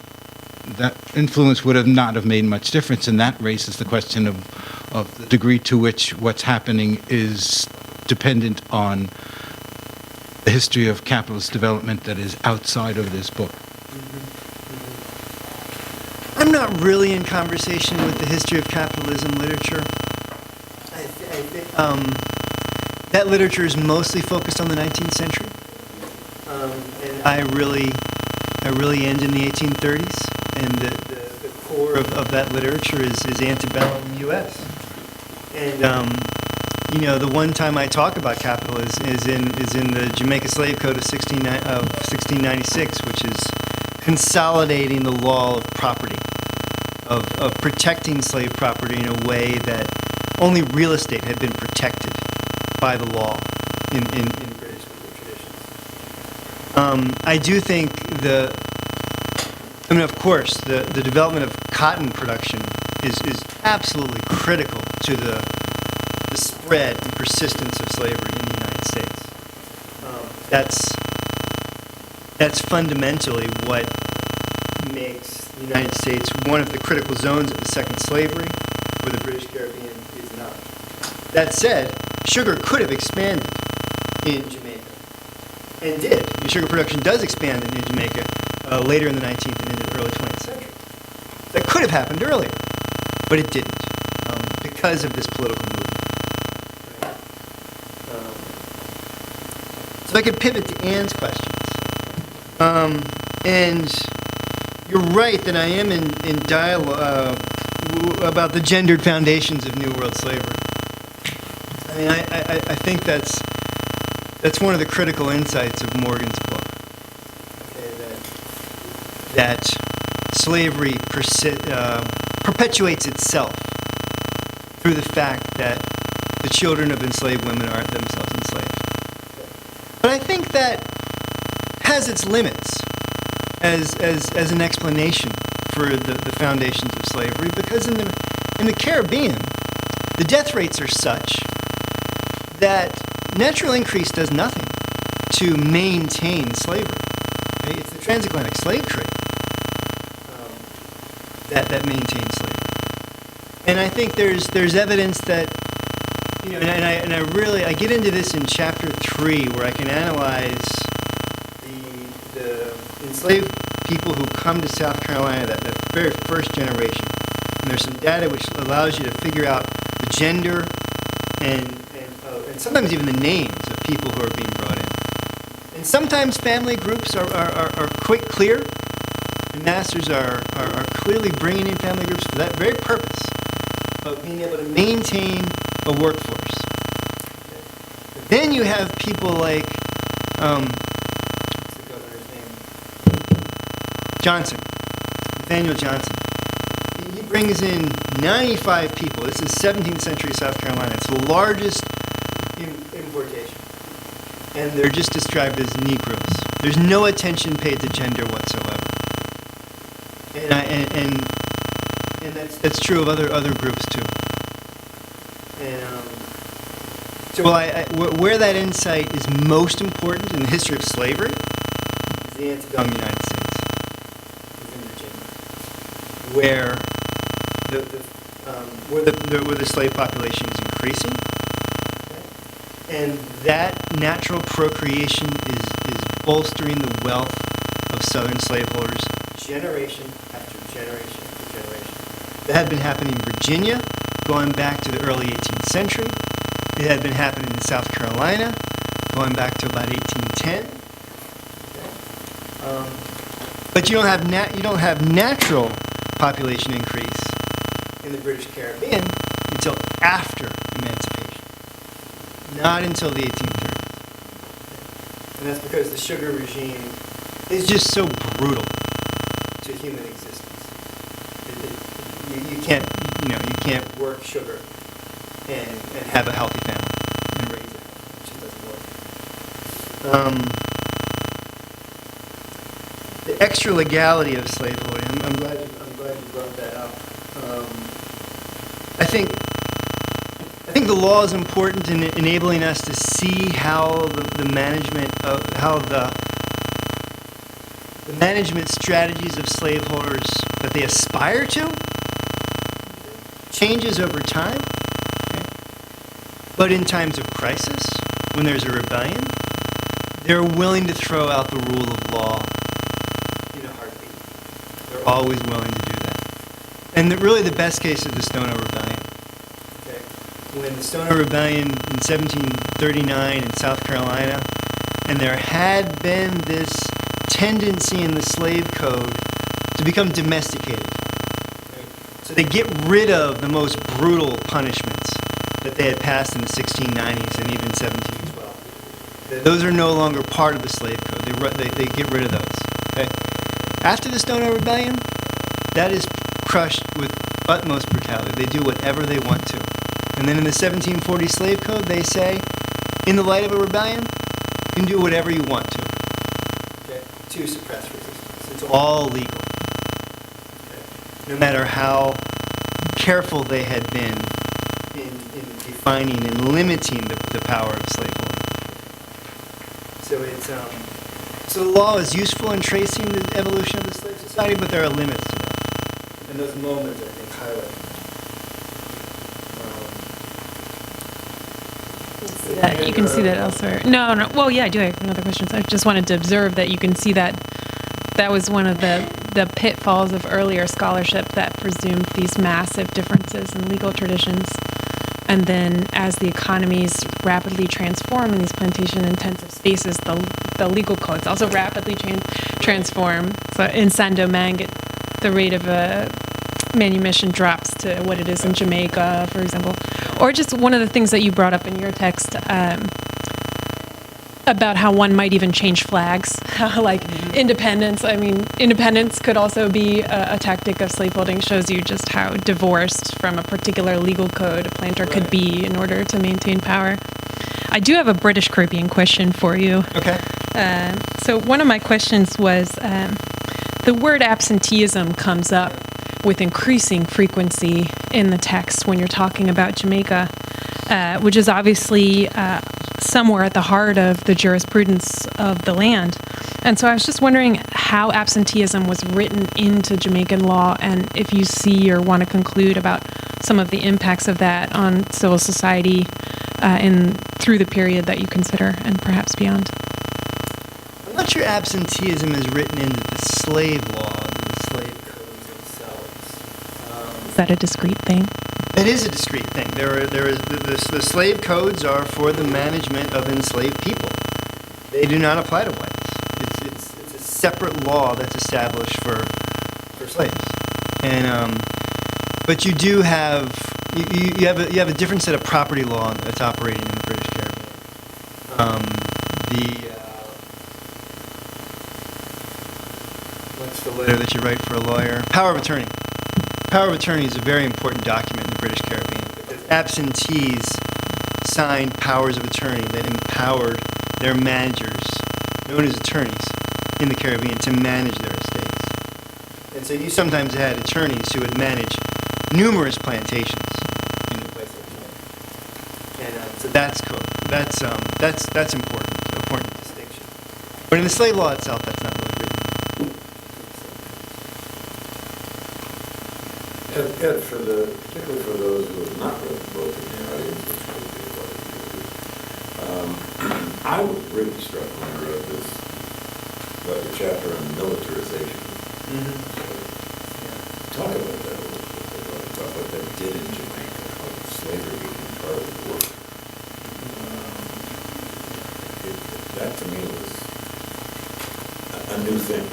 that influence would not have made much difference, and that raises the question of the degree to which what's happening is dependent on the history of capitalist development that is outside of this book. I'm not really in conversation with the history of capitalism literature. I think that literature is mostly focused on the 19th century, and I really end in the 1830s, and the core of that literature is antebellum U.S. And the one time I talk about capital is in the Jamaica Slave Code of 1696, which is consolidating the law of property, of protecting slave property in a way that only real estate had been protected by the law in British legal traditions. I do think of course, the development of cotton production is absolutely critical to the spread and persistence of slavery in the United States. That's fundamentally what makes the United States one of the critical zones of the second slavery, where the British Caribbean is not. That said, sugar could have expanded in Jamaica, and did. Sugar production does expand in Jamaica later in the 19th and into the early 20th century. That could have happened earlier, but it didn't, because of this political movement. Right? So I could pivot to Anne's questions. And you're right that I am in dialogue about the gendered foundations of New World slavery. I mean, I think that's one of the critical insights of Morgan's book. Okay, that slavery perpetuates itself through the fact that the children of enslaved women are themselves enslaved. But I think that has its limits as an explanation for the foundations of slavery, because in the Caribbean, the death rates are such that natural increase does nothing to maintain slavery. Okay? It's the transatlantic slave trade that maintains slavery. And I think there's evidence that, and I get into this in chapter 3, where I can analyze the enslaved people who come to South Carolina, that very first generation. And there's some data which allows you to figure out the gender and sometimes even the names of people who are being brought in. And sometimes family groups are quite clear, and masters are clearly bringing in family groups for that very purpose of being able to maintain a workforce. But then you have people like, what's the governor's name? Johnson, Nathaniel Johnson. He brings in 95 people. This is 17th century South Carolina. It's the largest importation. And they're just described as Negroes. There's no attention paid to gender whatsoever. And that's true of other groups too. And so where that insight is most important in the history of slavery is the antebellum United States, is in Virginia, where the slave population is increasing. And that natural procreation is bolstering the wealth of Southern slaveholders generation after generation after generation. That had been happening in Virginia going back to the early 18th century. It had been happening in South Carolina going back to about 1810. Okay. But you don't have natural population increase in the British Caribbean until after emancipation. Not until the 1830s. And that's because the sugar regime is just so brutal to human existence. You can't work sugar and have a healthy family and raise it. It just doesn't work. The extra legality of slaveholding. I'm glad you brought that up. I think the law is important in enabling us to see how the management strategies of slaveholders that they aspire to changes over time. Okay? But in times of crisis, when there's a rebellion, they're willing to throw out the rule of law in a heartbeat. They're always willing to do that. And really the best case is the Stono Rebellion. Okay? When the Stono Rebellion in 1739 in South Carolina, and there had been this tendency in the slave code to become domesticated. Right? So they get rid of the most brutal punishments that they had passed in the 1690s and even 1712. Those are no longer part of the slave code. They get rid of those. Okay? After the Stono Rebellion, that is crushed with utmost brutality. They do whatever they want to. And And then in the 1740 Slave Code, they say, in the light of a rebellion, you can do whatever you want to, okay, to suppress resistance. It's all legal, okay, no matter how careful they had been in defining and limiting the power of slaveholding. So it's so the law is useful in tracing the evolution of the slave society, but there are limits to that. And those moments, I think, highlight. You can see that elsewhere. No. Well, yeah, I do have another question. So I just wanted to observe that you can see that that was one of the pitfalls of earlier scholarship that presumed these massive differences in legal traditions. And then as the economies rapidly transform in these plantation-intensive spaces, the legal codes also rapidly transform. So in Saint-Domingue, the rate of manumission drops to what it is in Jamaica, for example. Or just one of the things that you brought up in your text about how one might even change flags, like independence. I mean, independence could also be a tactic of slaveholding. Shows you just how divorced from a particular legal code a planter could be in order to maintain power. I do have a British Caribbean question for you. Okay. So one of my questions was, the word absenteeism comes up with increasing frequency in the text when you're talking about Jamaica, which is obviously somewhere at the heart of the jurisprudence of the land. And so I was just wondering how absenteeism was written into Jamaican law, and if you see or want to conclude about some of the impacts of that on civil society through the period that you consider, and perhaps beyond. I'm not sure absenteeism is written into the slave law, into the slave codes themselves. Is that a discrete thing? It is a discrete thing. The slave codes are for the management of enslaved people. They do not apply to whites. It's a separate law that's established for slaves. And but you do have you have a different set of property law that's operating in the British Caribbean. What's the letter that you write for a lawyer? Power of attorney. Power of attorney is a very important document in the British Caribbean because absentees signed powers of attorney that empowered their managers, known as attorneys, in the Caribbean to manage their estates. And so you sometimes had attorneys who would manage numerous plantations in the place of Jamaica. And so that's code. That's important distinction. But in the slave law itself, that's not really written. Ed, particularly for those who have not read the book in the audience, which could be quite a few, I was really struck when I read this, about the chapter on militarization. Mm-hmm. Talk about that a little bit, about what that did in Jamaica, how slavery became part of the work. That to me was a new thing.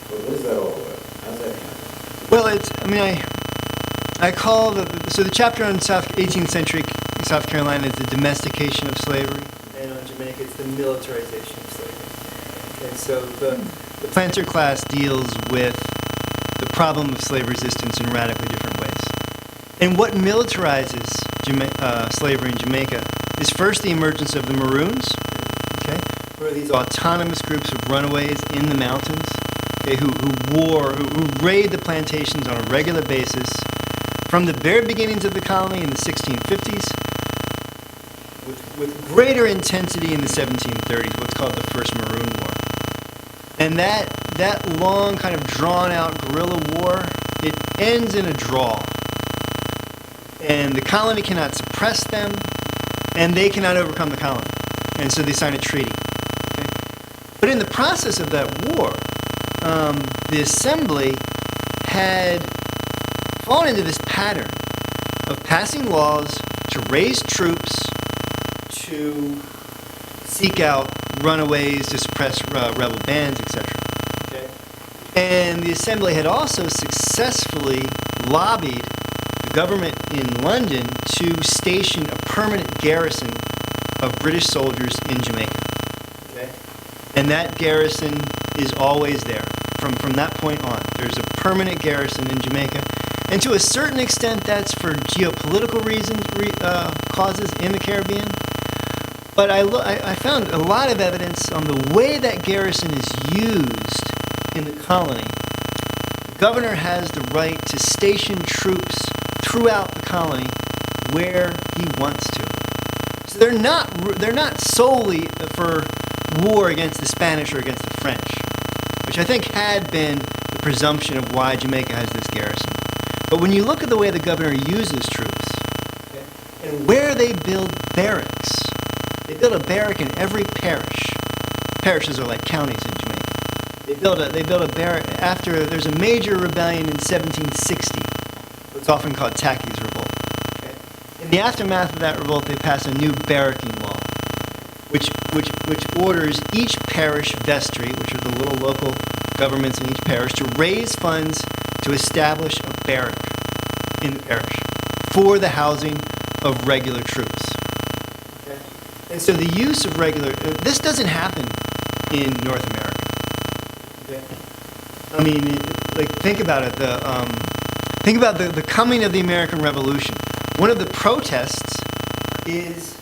But what is that all about? How's that happen? Well, I call the chapter on 18th century South Carolina is the domestication of slavery, and on Jamaica it's the militarization of slavery. And so the planter class deals with the problem of slave resistance in radically different ways. And what militarizes slavery in Jamaica is first the emergence of the Maroons, okay, who are these autonomous groups of runaways in the mountains, okay, who raid the plantations on a regular basis from the very beginnings of the colony in the 1650s, with greater intensity in the 1730s, what's called the First Maroon War. And that long kind of drawn-out guerrilla war, it ends in a draw. And the colony cannot suppress them, and they cannot overcome the colony. And so they sign a treaty. Okay? But in the process of that war, the assembly had fallen into this pattern of passing laws to raise troops, to seek out runaways, to suppress rebel bands, etc. Okay? And the assembly had also successfully lobbied the government in London to station a permanent garrison of British soldiers in Jamaica. Okay? And that garrison is always there. From that point on, there's a permanent garrison in Jamaica, And to a certain extent, that's for geopolitical reasons, causes in the Caribbean. But I found a lot of evidence on the way that garrison is used in the colony. The governor has the right to station troops throughout the colony where he wants to. So they're not solely for war against the Spanish or against the French, which I think had been the presumption of why Jamaica has this garrison. But when you look at the way the governor uses troops, okay, and where they build barracks, they build a barrack in every parish. Parishes are like counties in Jamaica. They build a barrack after there's a major rebellion in 1760, what's often called Tacky's Revolt. Okay? In the aftermath of that revolt, they pass a new barracking law, which orders each parish vestry, which are the little local governments in each parish, to raise funds to establish a barrack in the parish for the housing of regular troops. Okay? And so the use of this doesn't happen in North America. Okay? I mean, think about it. Think about the coming of the American Revolution. One of the protests is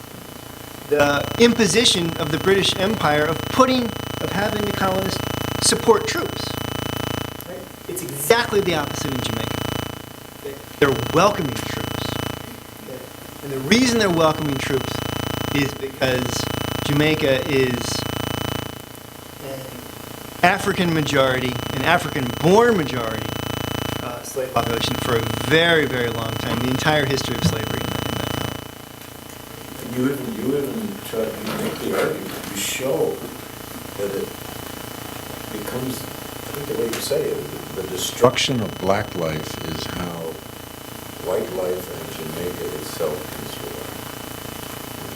the imposition of the British Empire of having the colonists support troops. Right? It's exactly the opposite in Jamaica. Okay? They're welcoming troops. Okay? And the reason they're welcoming troops is because Jamaica is an African majority, an African-born majority slave population for a very, very long time, the entire history of slavery in that town. You even try to make the argument, you show that it becomes, I think the way you say it, the destruction of black life is how white life in Jamaica itself is survived.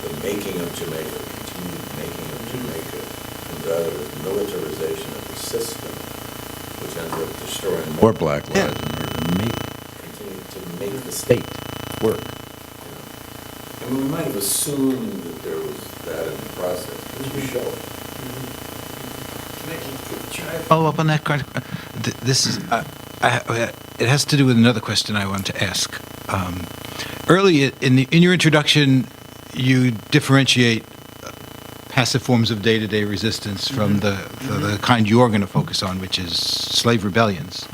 The making of Jamaica, continued making of Jamaica, comes out of the militarization of the system, which ends up destroying more black lives in order to continue to make the state work. I mean, we might have assumed that there was that in the process, but you show it. Can I follow up on that? This is it has to do with another question I want to ask. Early in your introduction, you differentiate passive forms of day-to-day resistance from the kind you're going to focus on, which is slave rebellions.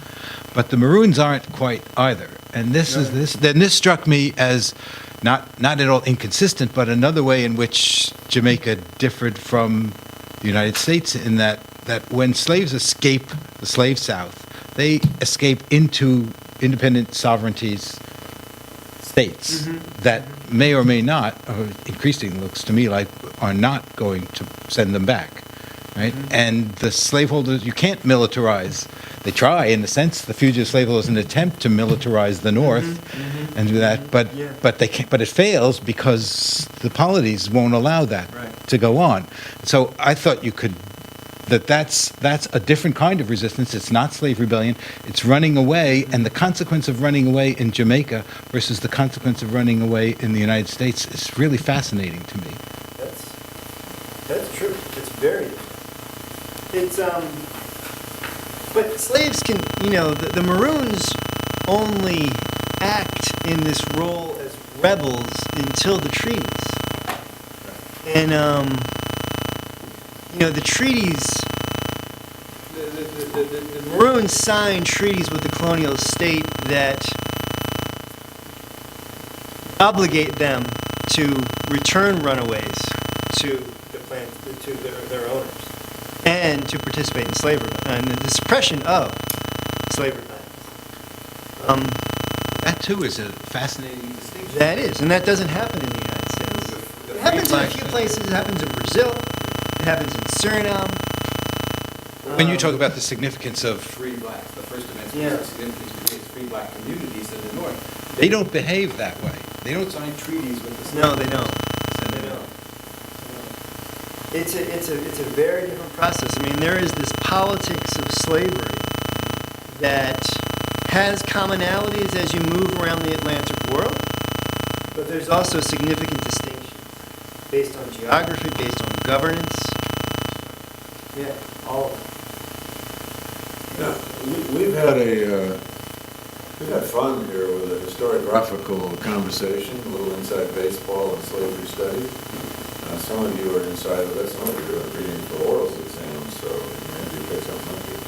But the Maroons aren't quite either. And this struck me as not at all inconsistent, but another way in which Jamaica differed from the United States in that when slaves escape the slave South, they escape into independent sovereignties, states that may or may not, or increasingly looks to me like, are not going to send them back, right? And the slaveholders, you can't militarize. They try, in a sense, the fugitive slaveholders, an attempt to militarize the North and do that, but they can't. But it fails because the polities won't allow that to go on. So I thought you could. That's a different kind of resistance. It's not slave rebellion. It's running away, and the consequence of running away in Jamaica versus the consequence of running away in the United States is really fascinating to me. That's true. It's very. It's But slaves can, the Maroons only act in this role as rebels until the treaties, and the treaties, the Maroons signed treaties with the colonial state that obligate them to return runaways to their owners and to participate in slavery and the suppression of slavery plans. That too is a fascinating distinction. That is, and that doesn't happen in the United States. It happens in a few places. It happens in Brazil. It happens in Suriname. When you talk about the significance of free blacks, the First Amendment significance creates free black communities in the North. They don't behave that way. They don't sign treaties with the state. No, they don't. They don't. It's a very different process. I mean, there is this politics of slavery that has commonalities as you move around the Atlantic world, but there's also significant distinction based on geography, based on governance. Yeah, all of it. Yeah, we've had We've had fun here with a historiographical conversation, a little inside baseball and slavery studies. Some of you are inside of that, some of you are reading for orals exams, so maybe you pick something up here.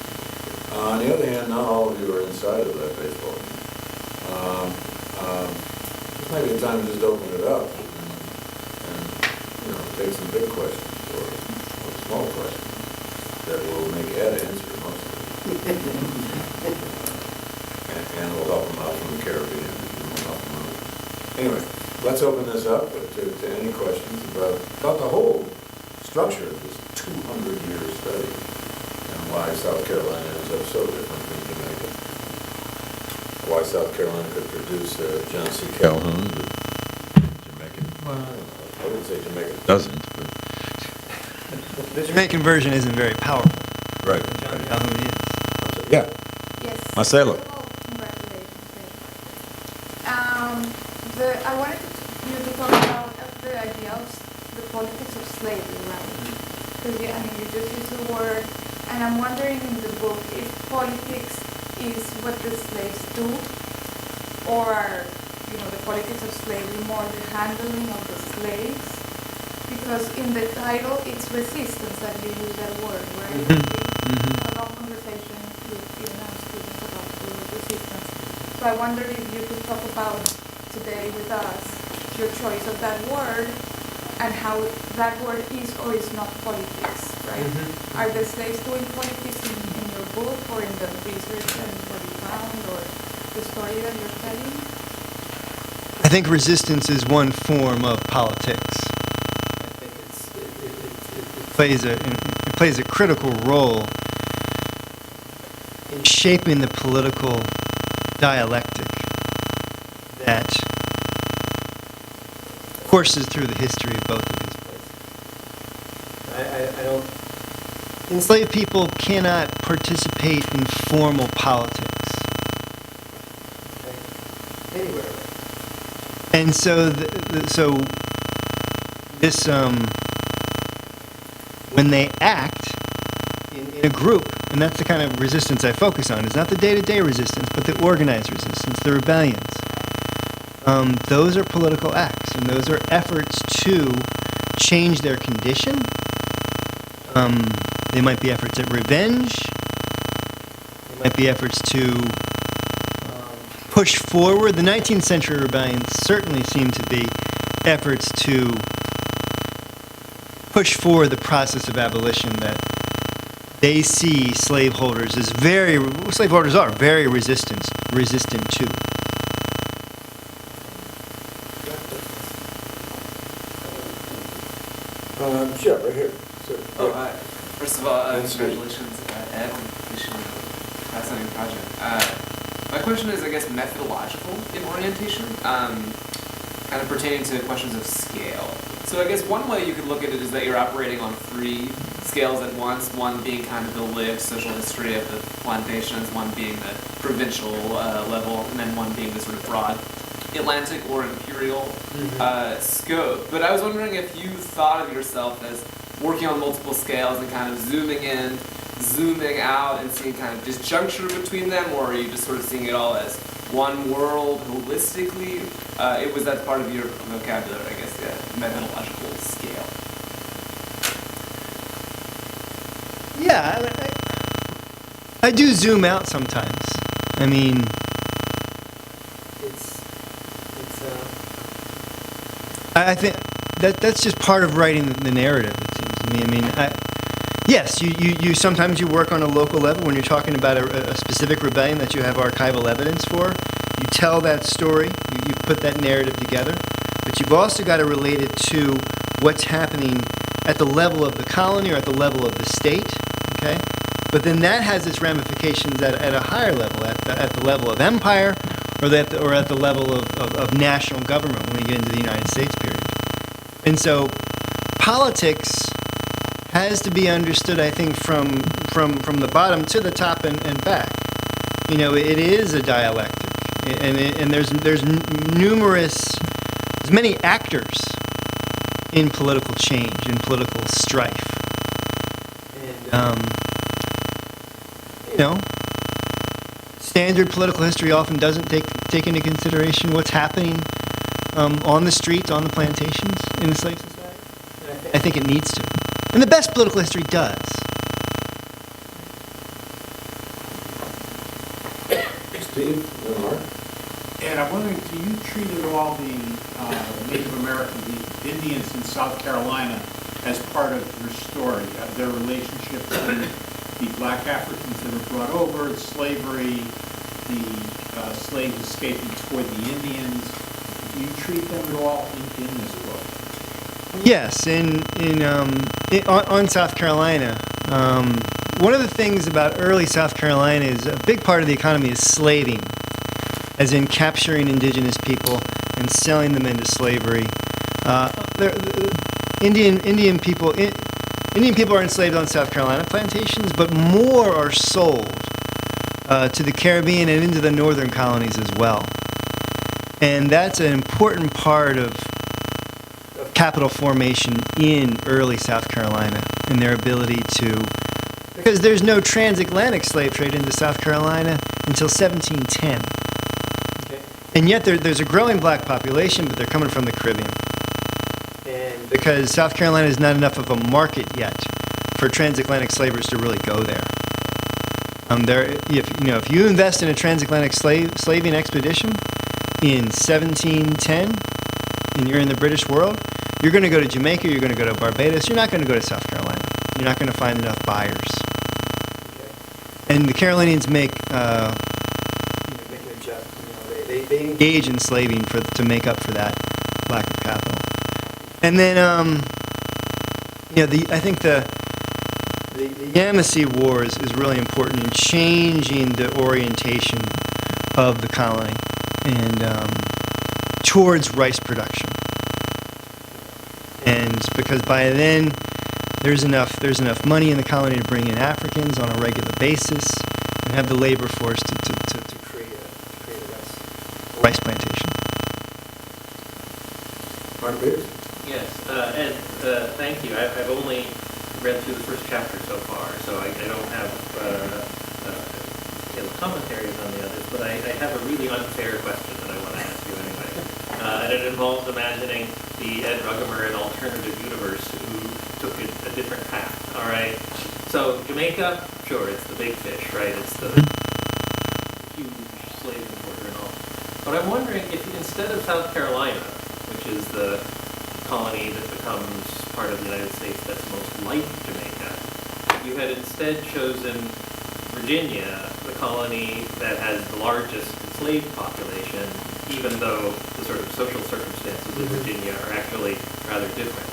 On the other hand, not all of you are inside of that baseball game. This might be a time to just open it up and take some big questions or small questions that will make Ed answer most of them. And we'll help them out from the Caribbean. And we'll help them out. Anyway, let's open this up to any questions about the whole structure of this 200-year study and why South Carolina ends up so different from Jamaica. Why South Carolina could produce John C. Calhoun, but Jamaica, well, I wouldn't say Jamaica doesn't, but... The Jamaican version isn't very powerful. Right. John Calhoun is. Yeah. Yes. Marcelo. First of all, congratulations. I wanted you to talk about the idea of the politics of slavery, right? Because you just used the word, and I'm wondering in the book if politics is what the slaves do, or the politics of slavery more the handling of the slaves. Because in the title, it's resistance that you use that word, right? A long conversation with students about the resistance. So I wondered if you could talk about today with us your choice of that word and how that word is or is not politics, right? Are the slaves doing politics in your book or in the research and what you found or the story that you're telling? I think resistance is one form of politics. It plays a critical role in shaping the political dialectic that courses through the history of both of these places. I don't. Enslaved people cannot participate in formal politics. Okay? Anywhere. And so, this. When they act in a group, and that's the kind of resistance I focus on, it's not the day-to-day resistance, but the organized resistance, the rebellions. Those are political acts, and those are efforts to change their condition. They might be efforts at revenge. They might be efforts to push forward. The 19th century rebellions certainly seem to be efforts to push forward the process of abolition that they see slaveholders as very resistant to. Sure, right here. First of all, congratulations, Ed, on completion of a fascinating project. My question is, I guess, methodological in orientation, kind of pertaining to questions of scale. So I guess one way you could look at it is that you're operating on 3 scales at once, one being kind of the lived social history of the plantations, one being the provincial level, and then one being the sort of broad Atlantic or imperial scope. But I was wondering if you thought of yourself as working on multiple scales and kind of zooming in, zooming out, and seeing kind of disjuncture between them, or are you just sort of seeing it all as one world holistically? Was that part of your vocabulary, I guess, methodological scale? Yeah, I do zoom out sometimes. I mean, I think that's just part of writing the narrative, it seems to me. I mean, yes, you sometimes you work on a local level when you're talking about a specific rebellion that you have archival evidence for. You tell that story, you put that narrative together, but you've also got to relate it to what's happening at the level of the colony or at the level of the state, okay? But then that has its ramifications at a higher level, at the level of empire, or at the level of national government when we get into the United States period. And so politics has to be understood, I think, from the bottom to the top and back. You know, it is a dialectic, and there's many actors in political change, in political strife. And standard political history often doesn't take into consideration what's happening on the streets, on the plantations in the slave society. I think it needs to. And the best political history does. Steve, then Mark? And I'm wondering, do you treat at all the Native American, the Indians in South Carolina, as part of your story, their relationship with the black Africans that were brought over, slavery, the slaves escaping toward the Indians? Do you treat them at all in this book? Yes, on South Carolina. One of the things about early South Carolina is a big part of the economy is slaving, as in capturing indigenous people and selling them into slavery. Indian people are enslaved on South Carolina plantations, but more are sold to the Caribbean and into the northern colonies as well. And that's an important part of capital formation in early South Carolina and their ability to, because there's no transatlantic slave trade into South Carolina until 1710. Okay. And yet there's a growing black population, but they're coming from the Caribbean. And because South Carolina is not enough of a market yet for transatlantic slavers to really go there. If you invest in a transatlantic slaving expedition in 1710, and you're in the British world, you're going to go to Jamaica, you're going to go to Barbados, you're not going to go to South Carolina. You're not going to find enough buyers. Okay. And the Carolinians make an adjustment. They engage in slaving to make up for that lack of capital. And then, I think the Yamasee Wars is really important in changing the orientation of the colony and towards rice production. And because by then there's enough money in the colony to bring in Africans on a regular basis and have the labor force to create a rice plantation. Mark Beers? Yes, Ed, thank you. I've only read through the first chapter so far, so I don't have commentaries on the others, but I have a really unfair question that I want to ask you anyway. And it involves imagining the Ed Rugemer in alternative universe who took a different path, all right? So Jamaica, sure, it's the big fish, right? It's the huge slave importer and all. But I'm wondering if instead of South Carolina, which is the colony that becomes part of the United States that's most like Jamaica, you had instead chosen Virginia, the colony that has the largest enslaved population, even though the sort of social circumstances of Virginia are actually rather different.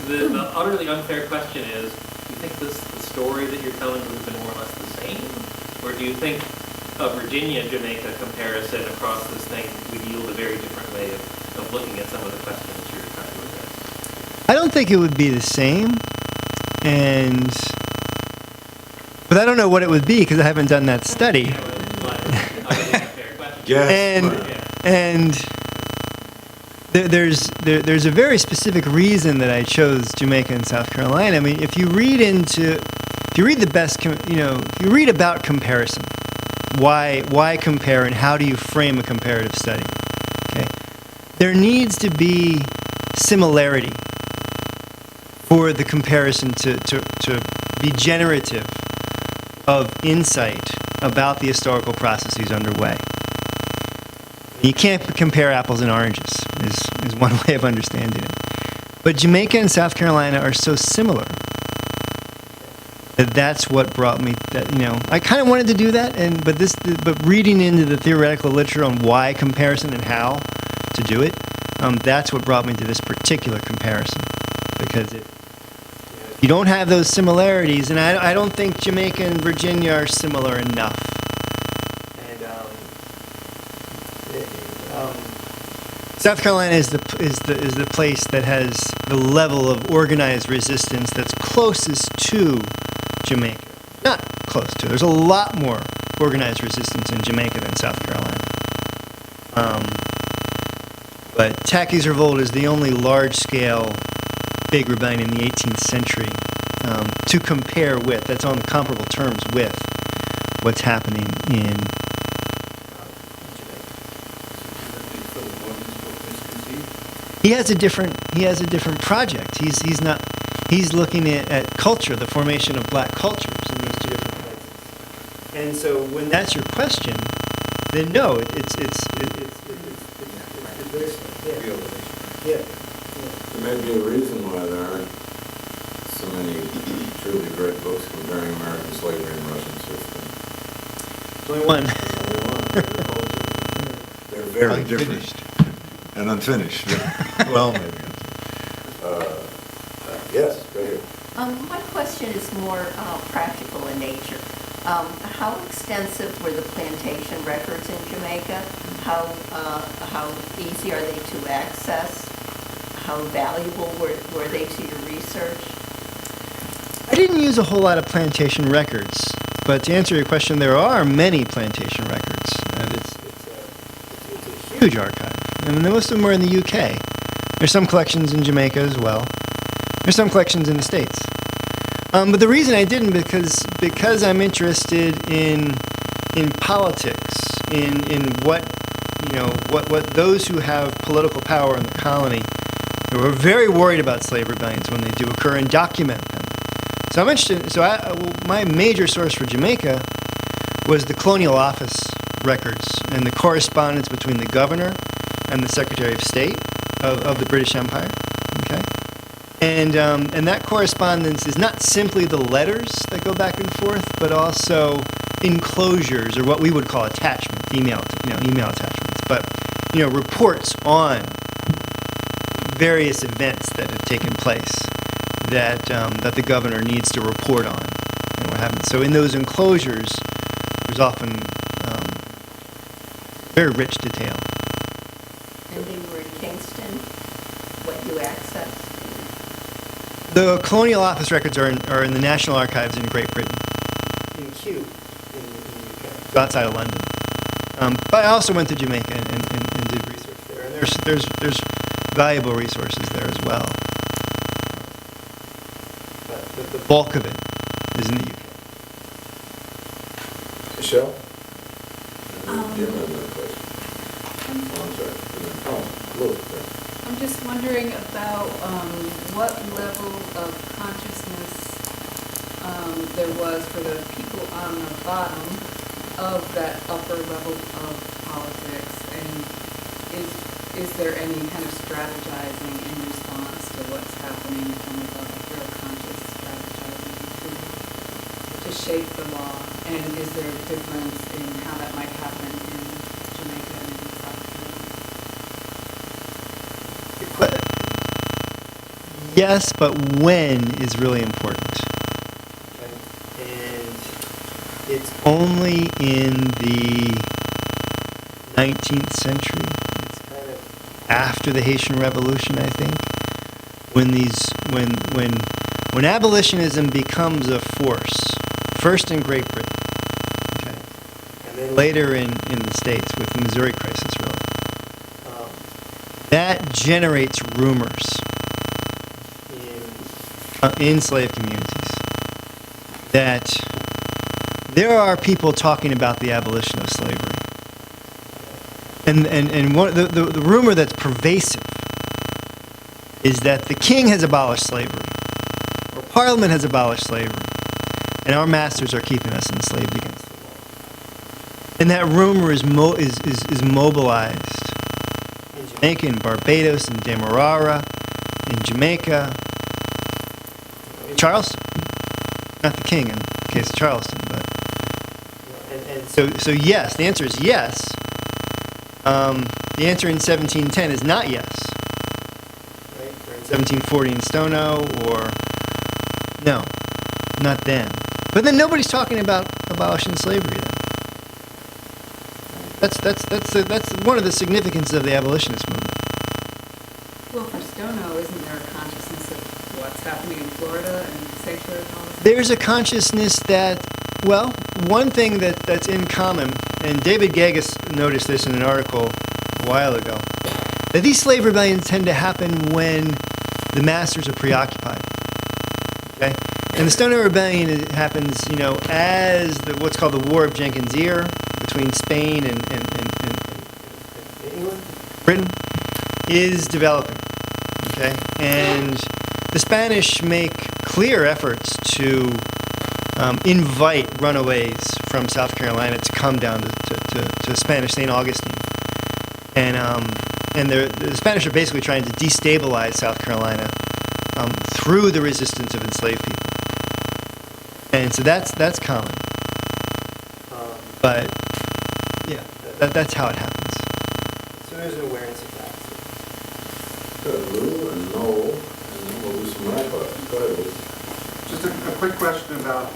The utterly unfair question is, do you think the story that you're telling would have been more or less the same? Or do you think a Virginia-Jamaica comparison across this thing would yield a very different way of looking at some of the questions you're trying to address? I don't think it would be the same, but I don't know what it would be because I haven't done that study. There's a very specific reason that I chose Jamaica and South Carolina. I mean, if you read about comparison, why compare and how do you frame a comparative study? Okay, there needs to be similarity for the comparison to be generative of insight about the historical processes underway. You can't compare apples and oranges, is one way of understanding it. But Jamaica and South Carolina are so similar that's what brought me I kind of wanted to do that, but reading into the theoretical literature on why comparison and how to do it, that's what brought me to this particular comparison. Because you don't have those similarities, and I don't think Jamaica and Virginia are similar enough. South Carolina is the place that has the level of organized resistance that's closest to Jamaica. Not close to. There's a lot more organized resistance in Jamaica than South Carolina. But Tacky's Revolt is the only large-scale big rebellion in the 18th century to compare with, that's on comparable terms with what's happening in he has a different project. He's looking at culture, the formation of black cultures in these two different places. And so when that's your question, then no, it's very yeah. There may be a reason why there aren't so many truly great books comparing American slavery and Russian system. Only one. They're very different. And unfinished. Well, maybe. Yes, go ahead. My question is more practical in nature. How extensive were the plantation records in Jamaica? How easy are they to access? How valuable were they to your research? I didn't use a whole lot of plantation records, but to answer your question, there are many plantation records, and it's a huge archive. And most of them are in the UK. There's some collections in Jamaica as well. There's some collections in the States. But the reason I didn't because I'm interested in politics, in what those who have political power in the colony who are very worried about slave rebellions when they do occur and document them. So I'm interested. So my major source for Jamaica was the Colonial Office records and the correspondence between the governor and the Secretary of State of the British Empire. Okay. And that correspondence is not simply the letters that go back and forth, but also enclosures, or what we would call attachments, email attachments, but reports on various events that have taken place that the governor needs to report on and what happened. So in those enclosures, there's often very rich detail. And they were in Kingston, what you accessed? The Colonial Office records are in the National Archives in Great Britain, in Kew, in the UK, so outside of London. But I also went to Jamaica and did research there. And there's valuable resources there as well. But the bulk of it is in the UK. Michelle? You have another question. I'm sorry. Look. I'm just wondering about what level of consciousness there was for the people on the bottom of that upper level of politics, and is there any kind of strategizing in response to what's happening from above, a real conscious strategizing to shape the law, and is there a difference in how that might happen in Jamaica and in South Carolina? Yes, but when is really important. And it's only in the 19th century, it's kind of after the Haitian Revolution, I think, when abolitionism becomes a force, first in Great Britain, okay, and then later in the States with the Missouri crisis, really. That generates rumors in slave communities that there are people talking about the abolition of slavery. And one, the rumor that's pervasive is that the king has abolished slavery, or Parliament has abolished slavery, and our masters are keeping us enslaved against the law. And that rumor is mobilized in Jamaica, in Barbados, in Demerara, in Jamaica, in Charleston. Not the king in the case of Charleston, but so yes, the answer is yes. The answer in 1710 is not yes. Right? Or in 1740 in Stono, or no, not then. But then nobody's talking about abolishing slavery then. That's one of the significance of the abolitionist movement. Well, for Stono, isn't there a consciousness of what's happening in Florida and sanctuary policy? There's a consciousness that, well, one thing that's in common, and David Gagas noticed this in an article a while ago, that these slave rebellions tend to happen when the masters are preoccupied. Okay? And the Stono Rebellion happens, as what's called the War of Jenkins' Ear between Spain and England, Britain, is developing. Okay? And the Spanish make clear efforts to invite runaways from South Carolina to come down to Spanish St. Augustine. And the Spanish are basically trying to destabilize South Carolina through the resistance of enslaved people. And so that's common. But, yeah, that's how it happens. So there's an awareness of that. Good, Lou and Noel, and then we'll do some wrap-up. Go ahead, Lou. Just a quick question about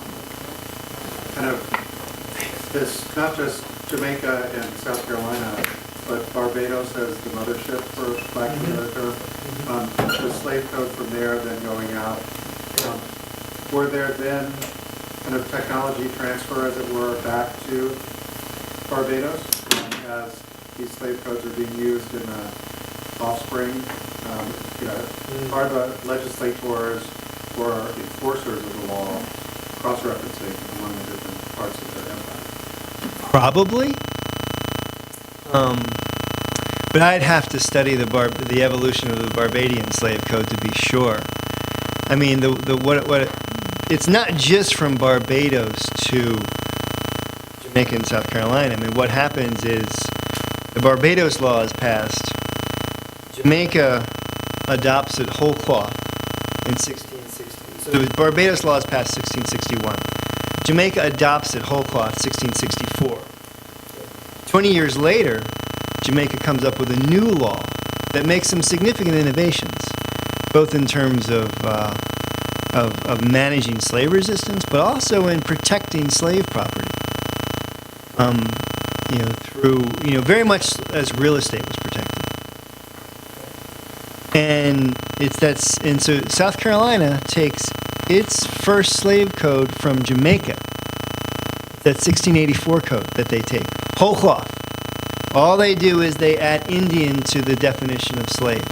kind of this, not just Jamaica and South Carolina, but Barbados as the mothership for Black America. The slave code from there, then going out. Were there then kind of technology transfer, as it were, back to Barbados as these slave codes are being used in the offspring? Are the legislators or enforcers of the law cross-referencing among the different parts of their empire? Probably. But I'd have to study the evolution of the Barbadian slave code to be sure. I mean, it's not just from Barbados to Jamaica and South Carolina. I mean, what happens is the Barbados law is passed. Jamaica adopts it whole cloth in 1660. So the Barbados law is passed 1661. Jamaica adopts it whole cloth 1664. 20 years later, Jamaica comes up with a new law that makes some significant innovations, both in terms of managing slave resistance, but also in protecting slave property. Through very much as real estate was protected. And so South Carolina takes its first slave code from Jamaica. That 1684 code that they take, whole cloth. All they do is they add Indian to the definition of slave.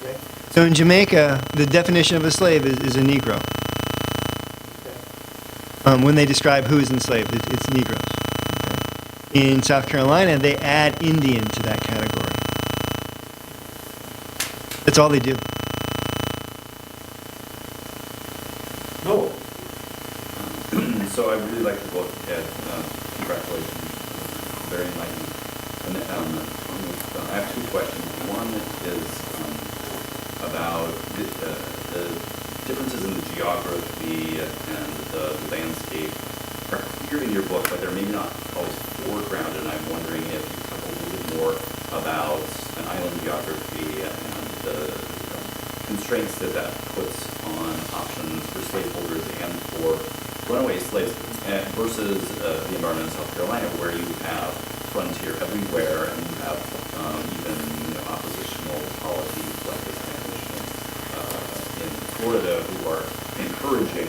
Okay. So in Jamaica, the definition of a slave is a Negro. Okay. When they describe who is enslaved, it's Negroes. Okay. In South Carolina, they add Indian to that category. That's all they do. Noel. So I really like the book, Ed. Congratulations. Very enlightening. And I have two questions. One is about the differences in the geography and the landscape are clear in your book, but they're maybe not always foregrounded. And I'm wondering if you talk a little bit more about an island geography and the constraints that puts on options for slaveholders and for runaway slaves versus the environment in South Carolina, where you have frontier everywhere and you have even oppositional policies like the Spanish in Florida who are encouraging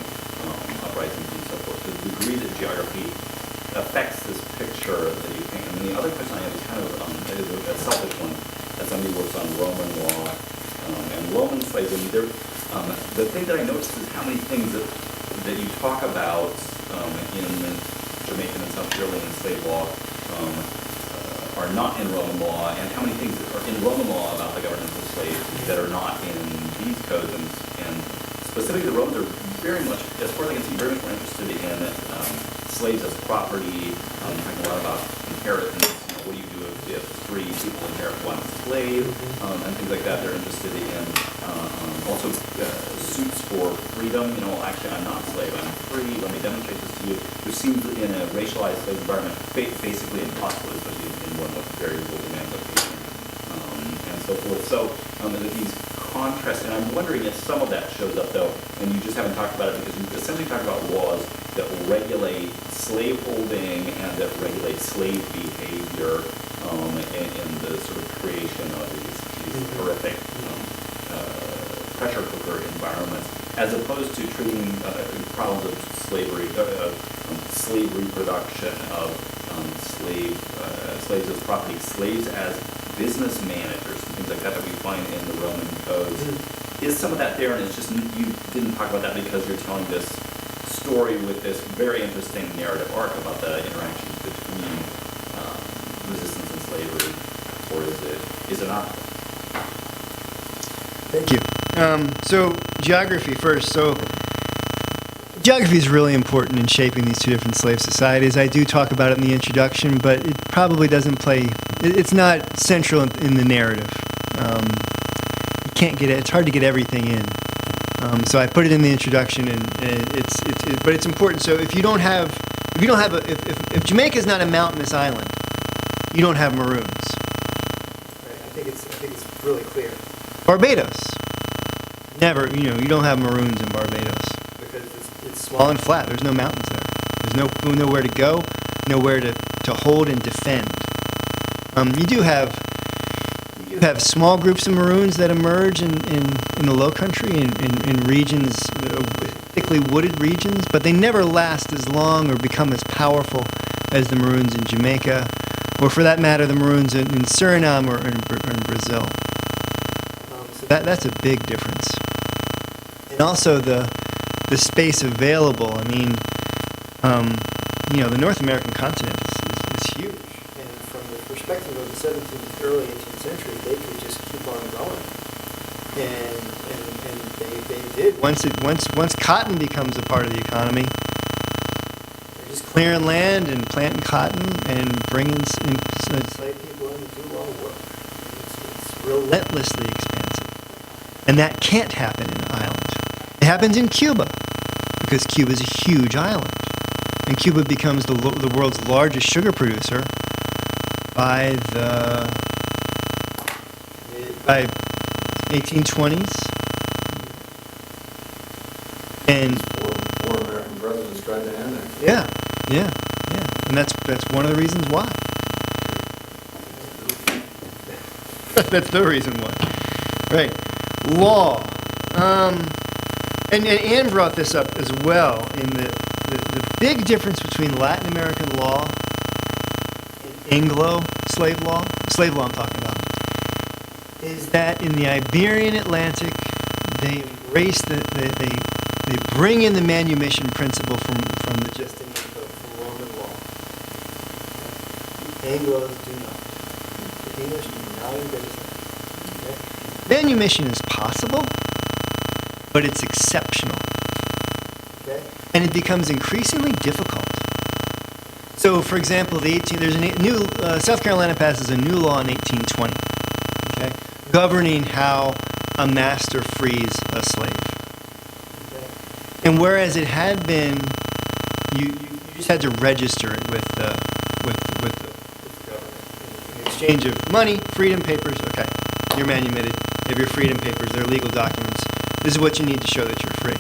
uprisings and so forth. To the degree that geography affects this picture that you paint. And the other question I have is kind of a selfish one, as somebody who works on Roman law and Roman slaves. And the thing that I noticed is how many things that you talk about in Jamaican and South Carolinian slave law are not in Roman law, and how many things are in Roman law about the governance of slaves that are not in these codes. And specifically, the Romans are very much, as far as I can see, very much more interested in slaves as property. Talking a lot about inheritance. What do you do if three people inherit one slave, and things like that. They're interested in also suits for freedom. Actually, I'm not a slave. I'm free. Let me demonstrate this to you. Which seems in a racialized slave environment basically impossible, especially in one with very little emancipation and so forth. So these contrasts, and I'm wondering if some of that shows up though, and you just haven't talked about it because you essentially talked about laws that will regulate slaveholding and that regulate slave behavior in the sort of creation of these horrific pressure cooker environments, as opposed to treating problems of slavery, slave reproduction, of slaves as property, slaves as business managers, and things like that we find in the Roman codes. Is some of that there, and it's just you didn't talk about that because you're telling this story with this very interesting narrative arc about the interactions between resistance and slavery, or is it not? Thank you. So geography first. So geography is really important in shaping these two different slave societies. I do talk about it in the introduction, but it probably doesn't play. It's not central in the narrative. You can't get it. It's hard to get everything in. So I put it in the introduction, and but it's important. So if Jamaica is not a mountainous island, you don't have maroons. Right, I think it's really clear. Barbados, never. You don't have maroons in Barbados Because it's small and flat. There's no mountains there. There's nowhere to go, nowhere to hold and defend. You do have small groups of maroons that emerge in the low country, in regions, thickly wooded regions, but they never last as long or become as powerful as the maroons in Jamaica, or for that matter, the maroons in Suriname or in Brazil. So that's a big difference. And also the space available. I mean, the North American continent is huge. And from the perspective of the 17th, early 18th century, they could just keep on going. And they did. Once cotton becomes a part of the economy, they're just clearing land and planting cotton and bringing Enslaved people in to do all the work. It's relentlessly expansive. And that can't happen in an island. It happens in Cuba, because Cuba is a huge island. And Cuba becomes the world's largest sugar producer by 1820s. And Four American presidents tried to annex. yeah. And that's one of the reasons why. That's the reason why. Right. Law. And Anne brought this up as well, in the big difference between Latin American law and Anglo slave law I'm talking about, is that in the Iberian Atlantic, they embrace they bring in the manumission principle from the Justinian Code, from Roman law. The Anglos do not. The English do not embrace that. Okay? manumission is possible, but it's exceptional. Okay? And it becomes increasingly difficult. So, for example, there's a new South Carolina passes a new law in 1820, okay, governing how a master frees a slave. Okay. And whereas it had been, you just had to register it with the government in exchange of money, freedom papers. Okay, you're manumitted. You have your freedom papers. They're legal documents. This is what you need to show that you're free.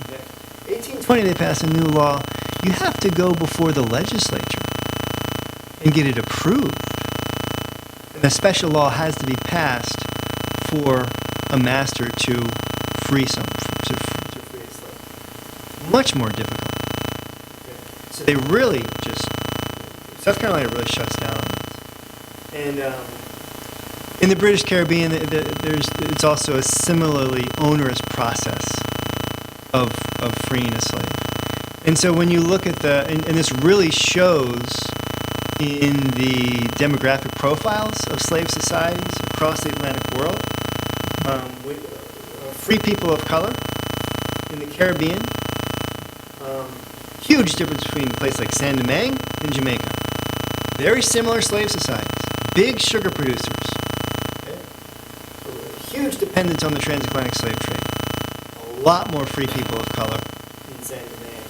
Okay. 1820, they pass a new law. You have to go before the legislature and get it approved. And a special law has to be passed for a master to free to free a slave. Much more difficult. Okay. So they really South Carolina really shuts down on this. And in the British Caribbean, it's also a similarly onerous process of freeing a slave. And so when you look at and this really shows in the demographic profiles of slave societies across the Atlantic world, free people of color in the Caribbean, huge difference between a place like Saint Domingue and Jamaica. Very similar slave societies, big sugar producers, okay? Huge dependence on the transatlantic slave trade. A lot more free people of color in Saint Domingue,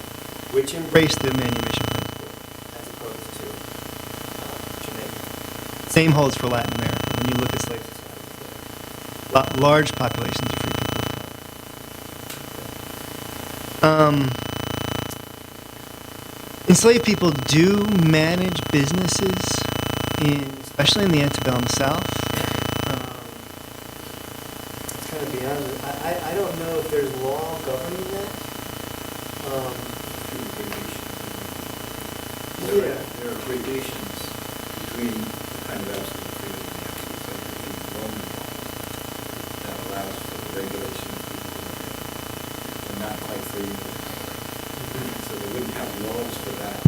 which embrace the manumission principle. as opposed to Jamaica. Same holds for Latin America when you look at slave societies there. Large populations of free people of color. Enslaved people do manage businesses, especially in the antebellum South. It's kind of beyond it. I don't know if there's law governing that. Yeah. There are gradations between the kind of absolute freedom and the absolute slavery in the Roman law that allows for the regulation of people who are not quite free. So they wouldn't have laws for that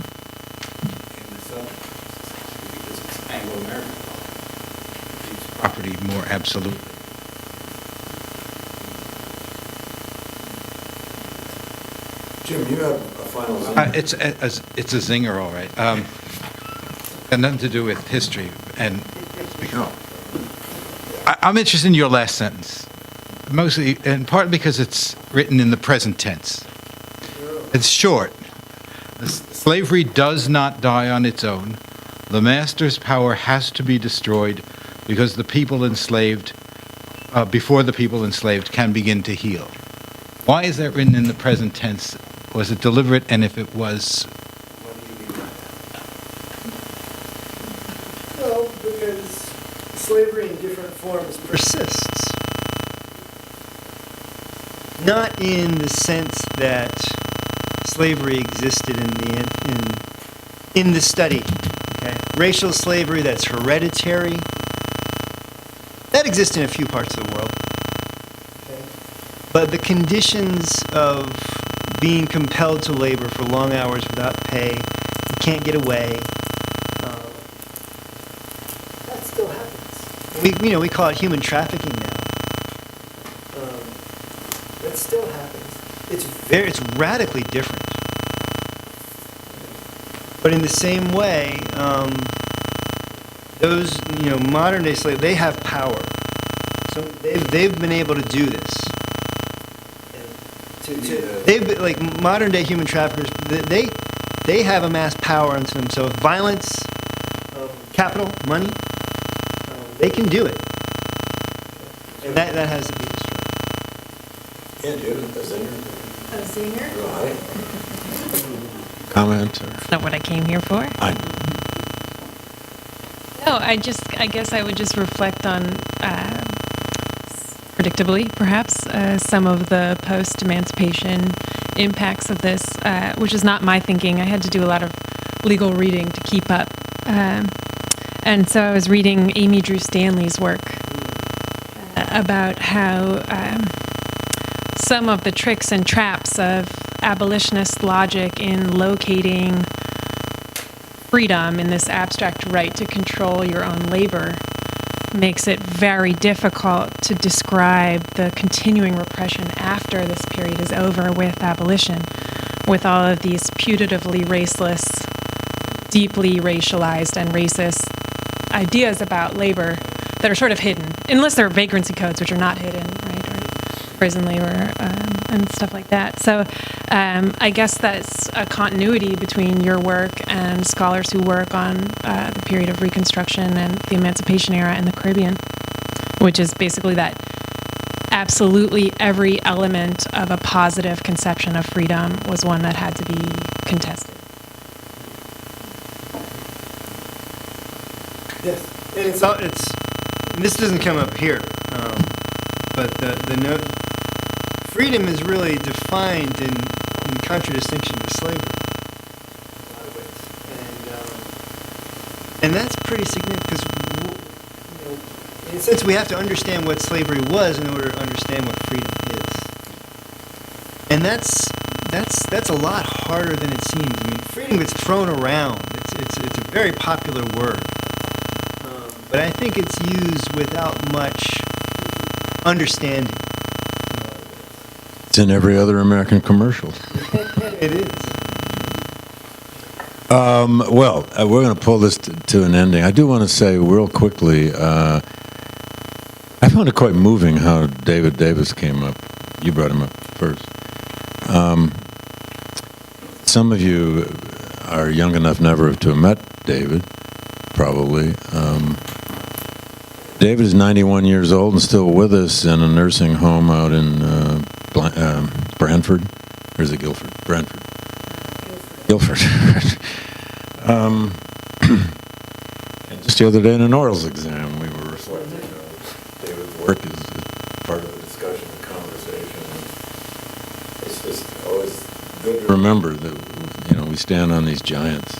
in the Southern society because it's Anglo-American law. It keeps Property more absolutely. Jim, you have a final It's a zinger, all right. Got nothing to do with history, and I'm interested in your last sentence, mostly, in part because it's written in the present tense. It's short. Slavery does not die on its own. The master's power has to be destroyed because the people enslaved, before the people enslaved can begin to heal. Why is that written in the present tense? Was it deliberate? And if it was, what do you mean by that? Well, because slavery in different forms persists. Not in the sense that slavery existed in the study. Okay? Racial slavery that's hereditary, that exists in a few parts of the world. Okay? But the conditions of being compelled to labor for long hours without pay, you can't get away, that still happens. We call it human trafficking now. That still happens. It's radically different. But in the same way, those modern day slaves, they have power. So they've been able to do this. They've been, like modern day human traffickers. They have amassed power unto themselves. Violence, capital, money. They can do it, and that has to be destroyed. And you, a zinger? A zinger? Right. Comment? That's not what I came here for. No, I guess I would just reflect on, predictably, perhaps, some of the post-emancipation impacts of this, which is not my thinking. I had to do a lot of legal reading to keep up. And so I was reading Amy Drew Stanley's work about how some of the tricks and traps of abolitionist logic in locating freedom in this abstract right to control your own labor makes it very difficult to describe the continuing repression after this period is over with abolition, with all of these putatively raceless, deeply racialized and racist ideas about labor that are sort of hidden, unless there are vagrancy codes, which are not hidden, right, or prison labor and stuff like that. So I guess that's a continuity between your work and scholars who work on the period of Reconstruction and the Emancipation era in the Caribbean, which is basically that absolutely every element of a positive conception of freedom was one that had to be contested. Yes, and this doesn't come up here, but the note, freedom is really defined in contradistinction to slavery in a lot of ways, and that's pretty significant because in a sense we have to understand what slavery was in order to understand what freedom is, and that's a lot harder than it seems. I mean, freedom gets thrown around. It's a very popular word. But I think it's used without much understanding. It's in every other American commercial. It is. Well, we're going to pull this to an ending. I do want to say real quickly, I found it quite moving how David Davis came up. You brought him up first. Some of you are young enough never to have met David, probably. David is 91 years old and still with us in a nursing home out in Brantford. Or is it Guilford? Brantford. Guilford. And just the other day in an orals exam, we were reflecting David's work is part of the discussion and conversation. It's just always good to remember that, we stand on these giants.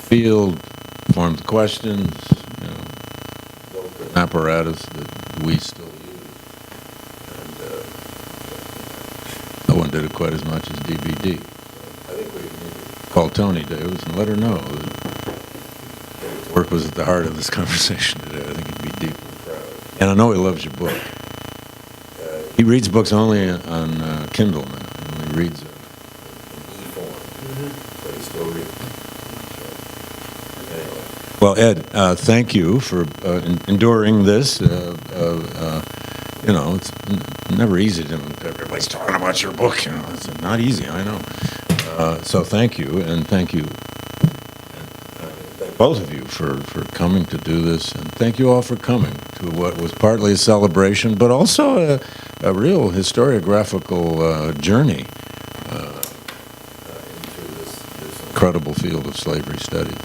Field, formed the questions, built an apparatus that we still use. And no one did it quite as much as DVD. I think we need to call Tony Davis and let her know that his work was at the heart of this conversation today. I think he'd be deeply proud. And I know he loves your book. He reads books only on Kindle now. He only reads in e-form, but he still reads. So, anyway. Well, Ed, thank you for enduring this. You know, it's never easy. Everybody's talking about your book. You know, it's not easy. I know. So thank you, and thank you, both of you, for coming to do this, and thank you all for coming to what was partly a celebration, but also a real historiographical journey into this incredible field of slavery studies.